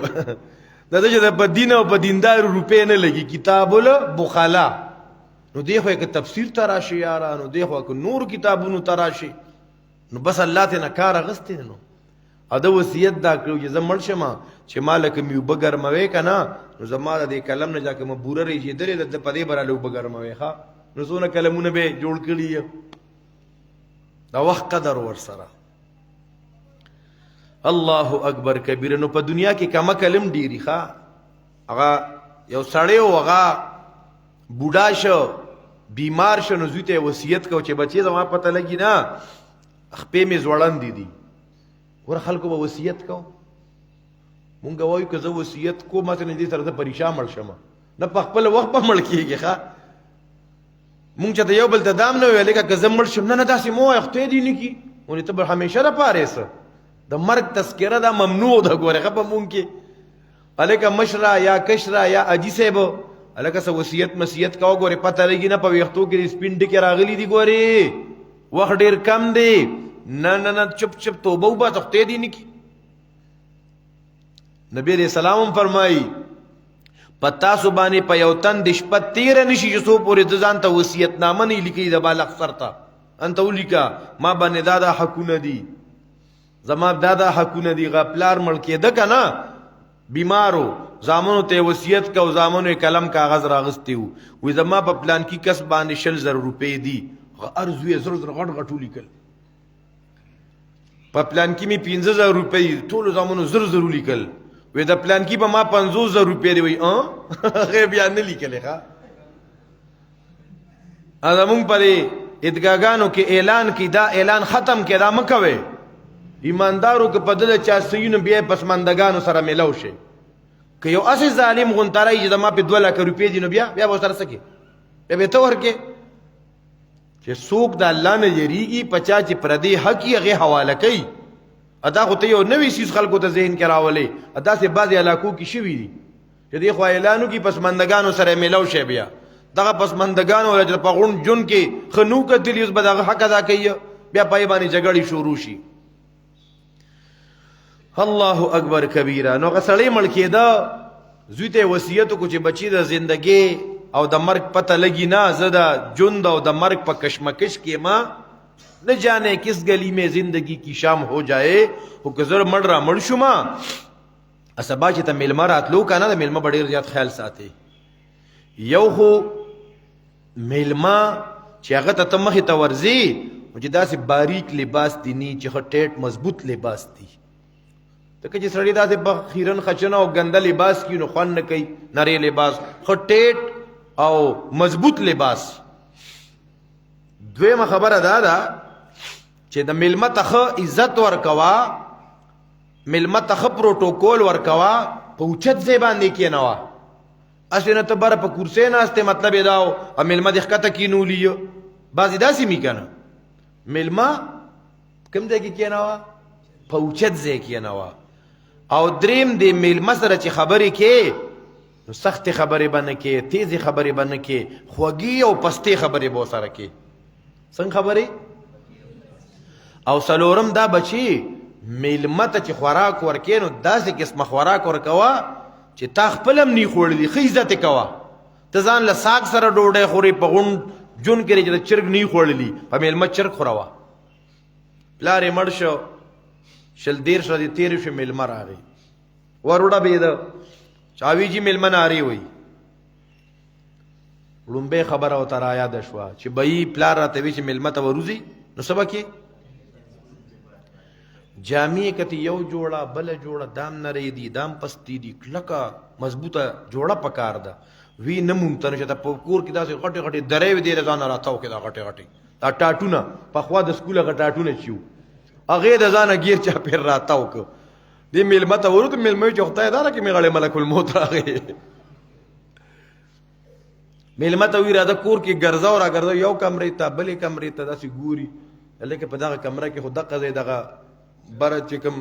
دا چې په دین او په دیندار روپې نه لګي کتاب البخلا نو دی خو یک تفسیر تراشي یارانو دی خو نور کتابونو تراشي نو بس الله ته نه کار غستې نو اده وصیت دا کړو چې زمړ شمه چې مالک میو بګر موي کنه نو زما د کلم نه جاکه مبوره ری چې درې د پدې براله بګر موي ښا نو څونه کلمونه به جوړ کړی دا وخت قدر ور سره الله اکبر کبیر نو په دنیا کې کما کلم ډیری ښا هغه یو سړی او هغه بوډا شو بیمار شو نو زویته وصیت کو چې بچي زما پته لګی نه خپې می زوړن دي ور خلکو به وصیت کو مونږ وایو که زه وصیت کو ماته نه دي سره ته پریشان مړ شم نه په خپل وخت په مړ کیږي ښا مونږ چې یو بل ته دام نه ویل که زه مړ شم نه داسې مو اخته دي نه کی ونی ته همیشه را پاره سه د مرګ تذکره دا ممنوع ده ګوره خپه مونږ کې الکه مشرا یا کشرا یا اجي صاحب الکه سه وصیت مسیت کا ګوره پته لګی نه په وختو کې سپینډ کې راغلي دي ګوره وخت ډیر کم دی نه چپ چپ توبه وبا تخته دي نه کی نبی علیہ السلام فرمای پتا سبانی په یو تن د شپه تیر نشي چې سو پورې ځان ته وصیت نامه نه لیکي د بالغ سرتا انت ولیکا ما باندې دادا حقونه دي زما دادا حقونه دي غپلار مړ کېده کنه بیمارو زامنو ته وصیت کو زامنو قلم کاغذ راغستیو وې زما په پلان کې کس باندې 60,000 روپے دي ارزوې زر غټ غټو لیکل په پلان کې می 15,000 روپے ټول زامنو زر لیکل وې د پلان کې به ما 50,000 روپے دی وې هغه بیا نه لیکل ښا ازمون پرې ادګاګانو کې اعلان کې دا اعلان ختم کې دا مکوي ایماندارو کې په دله چا سينو بیا پسماندګانو سره ملاو شي که یو اسې ظالم غونتړای چې ما په 2 لک روپے دی نو بیا به سره سکے به ته ورکه چې څوک د الله نه یریږي پچا چې پردي حق یې هغه حواله کوي ادا خو ته یو نوې شیز خلکو ته ذهن کې راولي ادا سه بعضی علاقو کې شوي دي چې دی خو اعلانو کې پسماندګانو سره ملاو شي بیا دغه پسماندګانو ولر په غون جون کې خنو کتلی اوس به دغه حق ادا کوي بیا پای باندې جګړې شروع شي الله اکبر کبیره نو غسړې مړ کېده زویته وصیت کو چې بچی د ژوندۍ او د مرګ پته لګی نه زه د ژوند او د مرګ په کشمکش کې ما न जाने किस गली में जिंदगी की शाम हो जाए خو که زه مړ را مړ شوم سبا چې ته میلمه راتلو که نه د میلمه به ډېر زیات خیال ساتي یو خو میلمه چې هغه ته ته مخې ته ورځې نو چې داسې باریک لباس دي نی چې ښه ټیټ مضبوط لباس دي ځکه چې سړی داسې خیرن خچنه او ګنده لباس کي نو خوند نه کوي نری لباس ښه ټیټ او مضبوط لباس دویمه خبره دا ده چې د میلمه ته ښه عزت ورکوه میلمه ته ښه پروټوکول ورکوه په اوچت ځای باندې کښېنوه هسې نه ته بره په کرسۍ ناستې مطلب یې دا او میلمه دې ښکته کښېنولي بعضې داسې مي که نه میلمه کوم ځای کې کښېنوه په اوچت ځای کښېنوه او دریم دې میلمه سره چې خبرې کې نو سختې خبرې به نه کې تیزې خبرې به نه کې خوږې او پستې خبرې به ورسره کې څنګه خبرې او څلورم دا بچي میلمه ته چې خوراک ورکې نو داسې قسمه خوراک ورکوه چې تا خپل هم نی خوړلي ښه عزت یې کوه ته ځان له ساګ سره ډوډۍ خورې په غونډ جون کې چې د چرګ نی خوړلي په میلمه چرګ خوروه پلار یې مړ شو 20 ورځې تېرې شوې میلمه راغی وروډه بېده چاوي جي میلمه نارې وی لومبۍ خبره ورته رایاده شوه چې بهي پلار راته وی چې میلمه ته وروځي نو څه به کې جامې کته یو جوړه بله جوړه دام نری دي دام پستی دي کلکه مضبوطه جوړه پکار ده وی نه مونږ ته نشته په کور کې داسې غټې غټې درې وې دی له ځانه راتاو کې دا غټې غټې دا ټاټونه پخوا د سکوله هغه ټاټونه چې وو هغې د ځانه ګیر چاپېر راتاو که دې میلمه ته ورو ته میلمه وي چې خدای داره کې مې غړې ملک الموت راغی میلمه ته وي راځه کور کې ګرځه او را ګرځه یو کمرې ته بلې کمرې ته داسې ګوري هلکې په دغه کمره کې خو دقه ځای دغه بره چې کوم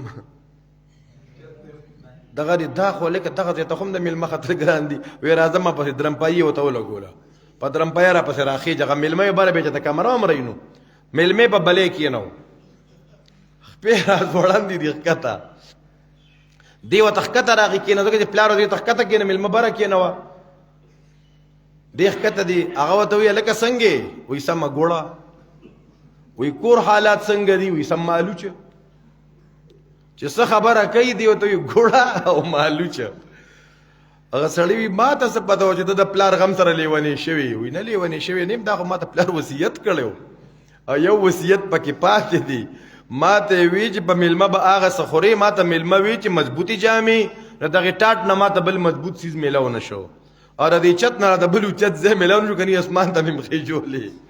دغه دی دا خو لکه دغه ځای ته خو هم د میلمه خطر ګران دي وی راځه ما پسې درمپایي ورته ولګوله په درمپایه را پسې راخېږه هغه میلمه یې بره بیا چې ته کمره هم رهي نو میلمې په بلې کښېنو خپې را ځوړندې دي ښکته دی ورته ښکته راغی کښېنه ځکه چې پلار دې ته ښکته کښېنه میلمه بره کښېنوه دی ښکته دي هغه ورته وویل لکه څنګه وایي سمه ګوړه وایي کور حالات څنګه دي وایي سم مالوچه چې څه خبره کوي دی ورته وایي ګوړه او مالوچه هغه سړی وي ما ته څه پته وه چې د پلار غم سره لیونی شوي وایي نه لیونی شوی نه یم دا خو ما ته پلار وصیت کړی او یو وصیت پکې پاتې دی ما ته وی چې په میلمه به هغه څه خورې ما ته میلمه وی چې مضبوطې جامې نو دغې ټاټ نه ما ته بل مضبوط څیز میلاو نه شو او د دې چت نه د بل اوچت ځای میلاو نه شو کني اسمان ته مې مخې جوړلې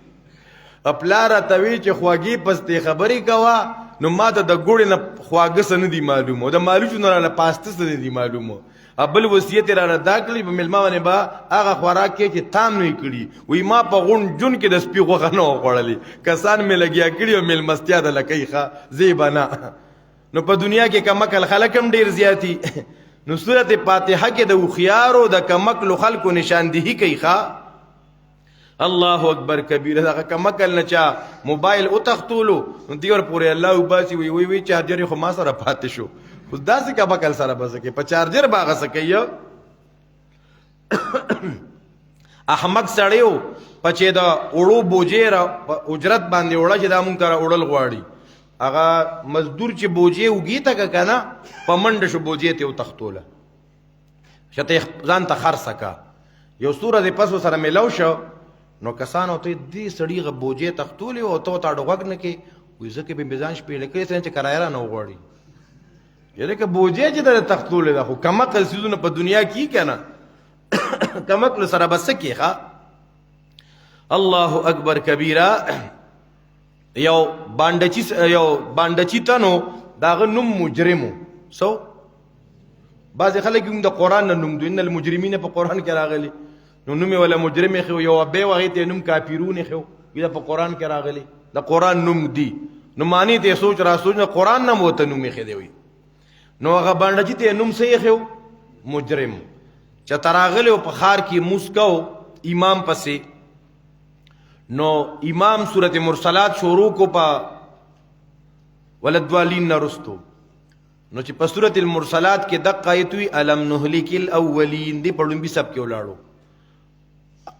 پلار راته وی چې خواږې پستې خبرې کوه نو ما ته د ګوړې نه خواږه څه نه دي معلوم او د مالوچو نه رانه پاسته څه نه دي معلوم بل وصیت یې رانه دا کړي په میلمه باندې به هغه خوراک کې چې تام نه یې کړي وایي ما په غونډ جون کې د سپي غوښه نه وه خوړلې کسان مې لګیا کړي او میلمستیا د لکۍ ښه زه به نه نو په دنیا کې کمکل خلک هم ډېر زیاتي نو صورت فاتحه کې د هوښیارو د کمکلو خلکو نشاندهي کوي ښه الله اکبر کبیره دغه کمکل نه چا موبایل وتښتولو نو دې ورپورې الله وباسي وی وی وی چارجر خو ما سره پاتې شو اوس داسې کمکل سره به څه کوي په چارجر به هغه څه کوي احمق سړی و په چې د اوړو بوجې په اجرت باندې اوړه چې دا مونږ ته اوړل غواړي هغه مزدور چې بوجې وږي ته که نه په منډه شو بوجې ته یې وتښتوله چې ته ځان ته خرڅه که یو سوره د پسو سره میلاو شو نو کسانو ته دې سړي هغه بوجې تښتولې او ته ورته غوږ نه کې وایي ځکه به مې ځان شپېلې کړې څنګه چې کرایه رانه وغواړي یعنې که بوجې چې در تښتولې ده خو کمقل څیزونه په دنیا کې که نه کمقلو سره به څه کې ښه الله اکبر کبیره یو بانډچي تنو د هغه نوم مجرمو سو بعضې خلک هم د قرآن نه نوم دوی ان المجرمین په قرآن کې راغلي نو نوم یې ولا مجرم یې ښیو یو ابی و هغې ته یې نوم کافرون یې ښیو دا په قرآن کې راغلي د قرآن نوم دی نو معنی ته یې سوچ را سوچ نه قرآن نه ورته نوم یې ښی دی نو هغه بانډچي ته یې نوم څه یې ښیو مجرم چې ته راغلی و په ښار کې مونځ کو امام پسې نو امام صورت مرسلات شروع کو په ولدوالین نه رستو نو چې په صورت المرسلات کې دقه آیت وي الم نهلک الاولین دی په لومبي سب کې ولاړو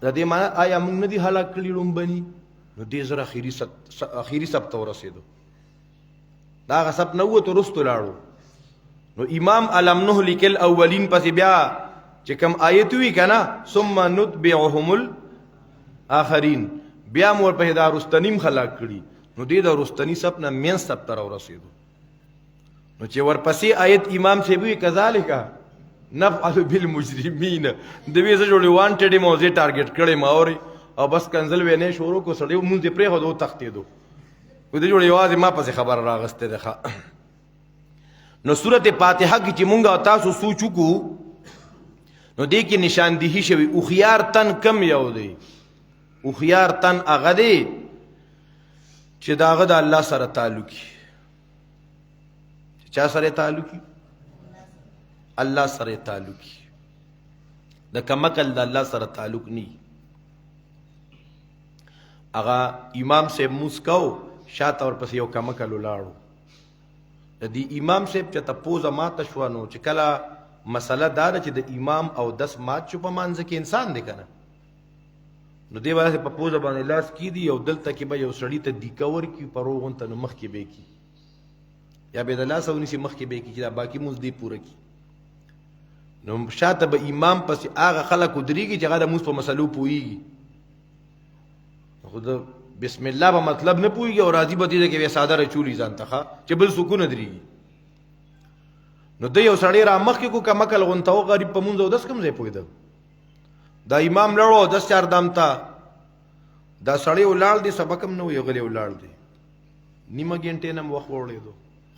د دې معنی آیا موږ نه دي هلاک کړي لومبني نو دې زر اخیری سب ته ورسېدو دا هغه سب نه ووتو رستو لاړو نو امام علم نوح لیکل اولین پسې بیا چې کوم آیت وی کنه ثم نتبعهم الاخرین بیا مور په دا رستنیم خلق کړي نو دې دا رستنی سب نه مین سب تر ورسېدو نو چې ورپسې آیت امام سی وی کذالک نفعل بالمجرمین د وی ز جوړي وانټډ موزه ټارګټ کړي ماوري او بس کنزل وینې شروع کو سړیو مونږ دې پرې هدو تختیدو و دې جوړي आवाज ما پسې خبر راغسته ده نو سورته فاتحه کې چې مونږ تاسو سوچو کو نو دې کې نشاندهی شوی او خيار تن کم یو دی او خيار تن هغه دی چې داغه د الله سره تعلق چا سره تعلق الله سره تعلق د کمکل د الله سره تعلق نی اغا امام سے مسکو شاته ور پس یو کمکل لاړو د دې امام سے چې تاسو ما تشوانو چې کله مسله دار چې د امام او 10 مات چوپ مانځ کې انسان دی کنه نو دی واسه په پوزه باندې لاس کی دی او دلته کې به یو سړی ته دی کور کی پروغون ته مخ کې به کی یا به د لاس او نسی مخ کې به کی چې دا باقی موږ دی پوره کی نو شاته به امام پس هغه خلک ودرېږي چې هغه د موږ په مسلو پويږي خود بسم الله په مطلب نه پويږي او راضي به دي کې وې ساده رچولي ځان ته چې بل سکون درېږي نو د یو سړی را مخ کې کو کمکل غونته او غریب په مونږ او 10 کم ځای پویده دا امام لړو 10 4 دم تا دا سړی ولال دي سبقم نو یو غلی ولال دي نیمه ګنټه نم وخت وړېدو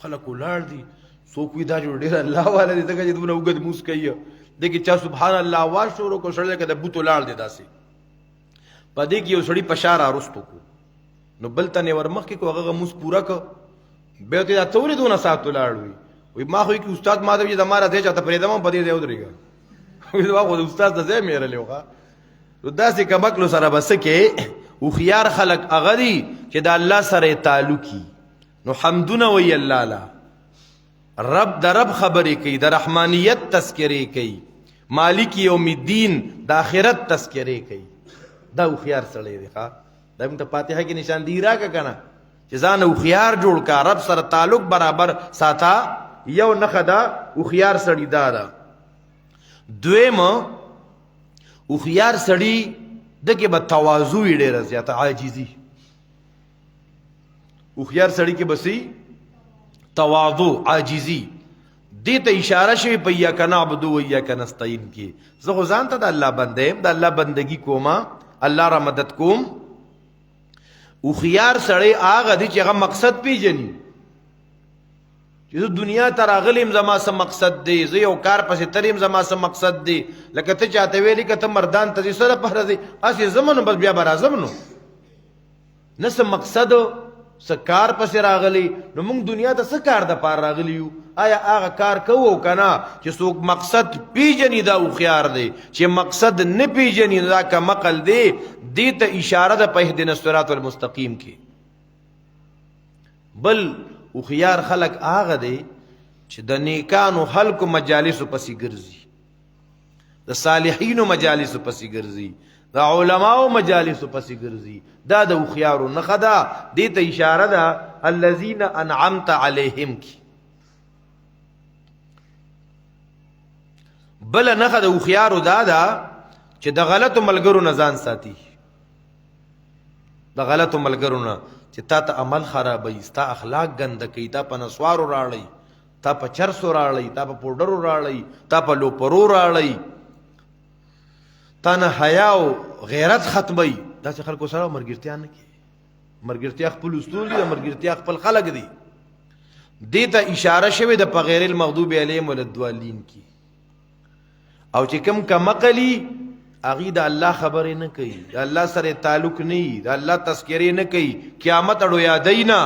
خلک ولال دي سو کوی دا جوړ ډیر الله والا دي دغه دونه وګد موس کوي دغه چا سبحان الله आवाज شروع کو سړی کده بوت ولال دي داسي پدې کې یو سړی پشار ارستو کو نو بل تنه ورمخ کې کو هغه موس پورا ک به ته دا تورې دونه سات ولال وي ما خو کې استاد ما ته زماره دې چاته پرېدم په دې دی ودرېګا وي دا خو استاد ته زه مېره لیوغه نو داسې کمکلو سره بس کې او خيار خلق اغدي چې د الله سره تعلقي نو حمدونه وي الله لا رب د رب خبرې کوي د رحمانیت تذکرې کوي مالک یوم الدین د آخرت تذکرې کوي دا او خيار سره دی ښا د فاتحه کې نشان دی راکا کنه چې ځان او خيار جوړ کا رب سره تعلق برابر ساته یو نخدا او خيار سړی دا دویم او خيار سړی دغه به تواضع ډېر زیاته عاجزي او خيار سړی کې بسې تواضع عاجزي دې ته اشاره شوی په یا کنا عبد و یا کنا نستعين کې زه غزان ته د الله بنده د الله بندگی کوما الله را مدد کوم او خيار سړی هغه دي چې هغه مقصد پیژني چې دنیا ته راغلم زما سم مقصد دی زه یو کار پسې تریم زما سم مقصد دی لکه ته چاته ویلې کته مردان ته سره په راځي اسی زمونو بس بیا برازم نو نس مقصد سکار پسې راغلی نو موږ دنیا ته سکار د پار راغلی یو آیا هغه کار کوو کنه چې څوک مقصد پیژني دا او خيار دی چې مقصد نه پیژني دا کا مقل دی دې ته اشاره ده په اهدنا الصراط المستقيم کې بل او خيار خلق هغه دی چې د نیکانو خلق مجالس پسې ګرځي د صالحینو مجالس پسې ګرځي د علماو مجالس پسې ګرځي دا د او خيارو نه خدا دې ته اشاره ده الذين انعمت عليهم کی بل نه خدا او خيارو دا چې د غلطو ملګرو نه ځان ساتي د غلطو ملګرو نه چې تا ته عمل خرابوي ستا اخلاق ګنده کوي تا په نسوارو راړي تا په چرسو راړي تا په پوډرو راړي تا په لوپرو راړي تا نه حیا او غیرت ختمي دا چې خلکو سره مرګرتیا نه کوي مرګرتیا خپل اصول دي مرګرتیا خپل خلق دي دې ته اشاره شوی د په غیر المغضوب علیهم وللضالین کی او چې کم کمقلی اغي د الله خبرې نه کوي د الله سره تعلق نه د الله تذکرې نه کوي قیامت اړو یادینا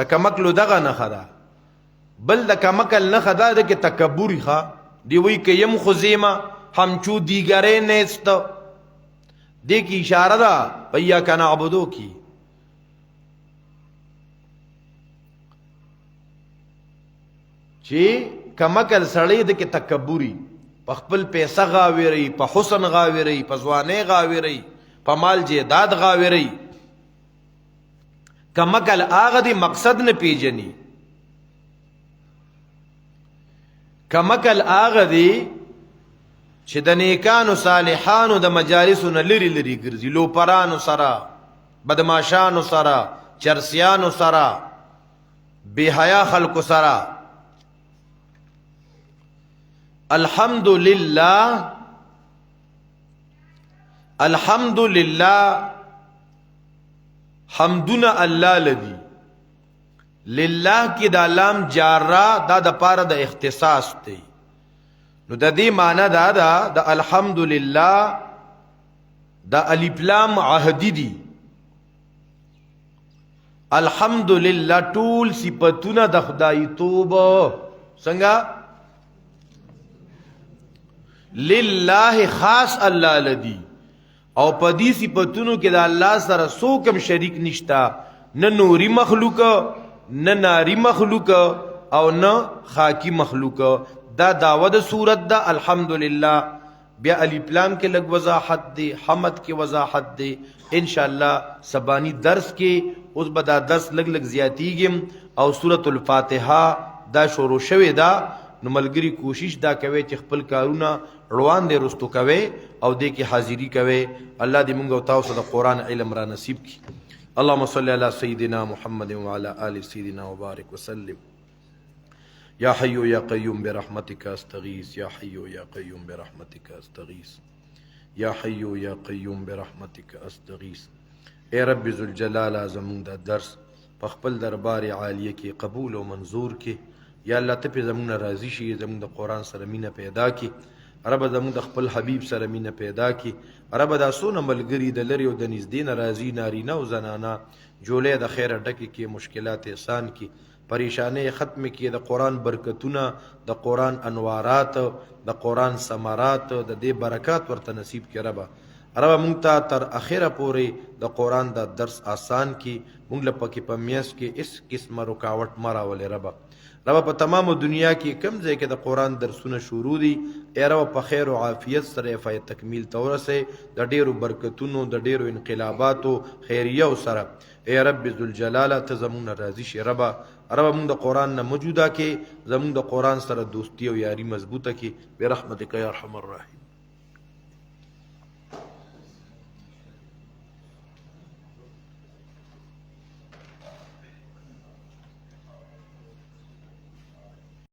د کمقلو دغه نه خدا بل د کمقل نه خدا د کې تکبر ښه دی وی کيم خزیمه همچو دیگره نیست دې کی اشاره ده پیا کنا عبدو کی چې کمقل سړی د کې تکبوري په خپل پیسې غاویری په حسن غاویری په ځواني غاویری په مال جیداد غاویری کمکل آغا دی مقصد نه پیجنی، کمکل آغا دی چې د نیکانو صالحانو د مجالسو نه لری لری ګرځي، لوپرانو سره، بدماشانو سره، چرسیانو سره، بے حیا خلقو سره. الحمدللہ، الحمدللہ حمدنا اللہ لدی، للہ کی دا لام جارا دا دا پارا دا اختصاص تی. نو دا دی معنی دا دا الحمدللہ دا الف لام عہدی دی. الحمدللہ ټول صفاتونه د خدای توب څنګه لله خاص الله لدی، او په دې صفاتونو کې د الله سره څوک شریک نشتا، نه نوري مخلوق، نه ناری مخلوق، او نه خاکی مخلوق. دا دعوه د صورت دا الحمدللہ. بیا الف لام کې لږ وضاحت دی، حمد کې وضاحت دی. انشاءاللہ سبانی درس کې اوس به دا درس لږ لږ زیاتیږم او سورۃ الفاتحه دا شروع شوې ده. نو ملګری کوشش دا کوي چې خپل کارونه روان دي رستو کوي او دې کې حاضری کوي. الله دې موږ او تاسو د قرآن علم را نصیب کړي. اللهم صل علی سیدنا محمد وعلى آل سیدنا وبارک وسلم. یا حی یا قیوم برحمتک استغیث، یا حی یا قیوم برحمتک استغیث، یا حی یا قیوم برحمتک استغیث. اے رب ذوالجلال زمون دا درس په خپل دربار عالیه کې قبول او منظور کې. یا الله ته په زمون راضی شي، زمون د قرآن سره مینه پیدا کی. رب زمون د خپل حبیب سره مینه پیدا کی. رب دا سونه ملګری د لری او د نږدې ناراضی نارینه او زنانه جوړې د خیر ډکه کې، مشکلات احسان کی، پریشانې ختم کی. د قرآن برکتونه، د قرآن انوارات، د قرآن ثمرات، د دې برکات ورته نصیب کی. رب مونږ ته تر اخره پورې د قرآن د درس آسان کی. مونږ له پکې په میاس کې اس قسمه رکاوټ مه راولې. رب په تمام دنیا کې کم ځای کې د قرآن درسونه شروع دي، ای رب په خیر او عافیت سره فای تکمیل تورسه، د ډیرو برکتونو، د ډیرو انقلاباتو خیریه سره. ای رب ذوالجلال ته زمون راضی شي. رب مونږ د قرآن نه موجوده کې، زمون د قرآن سره دوستی او یاری مضبوطه کې برحمتک یا ارحم الراحمین.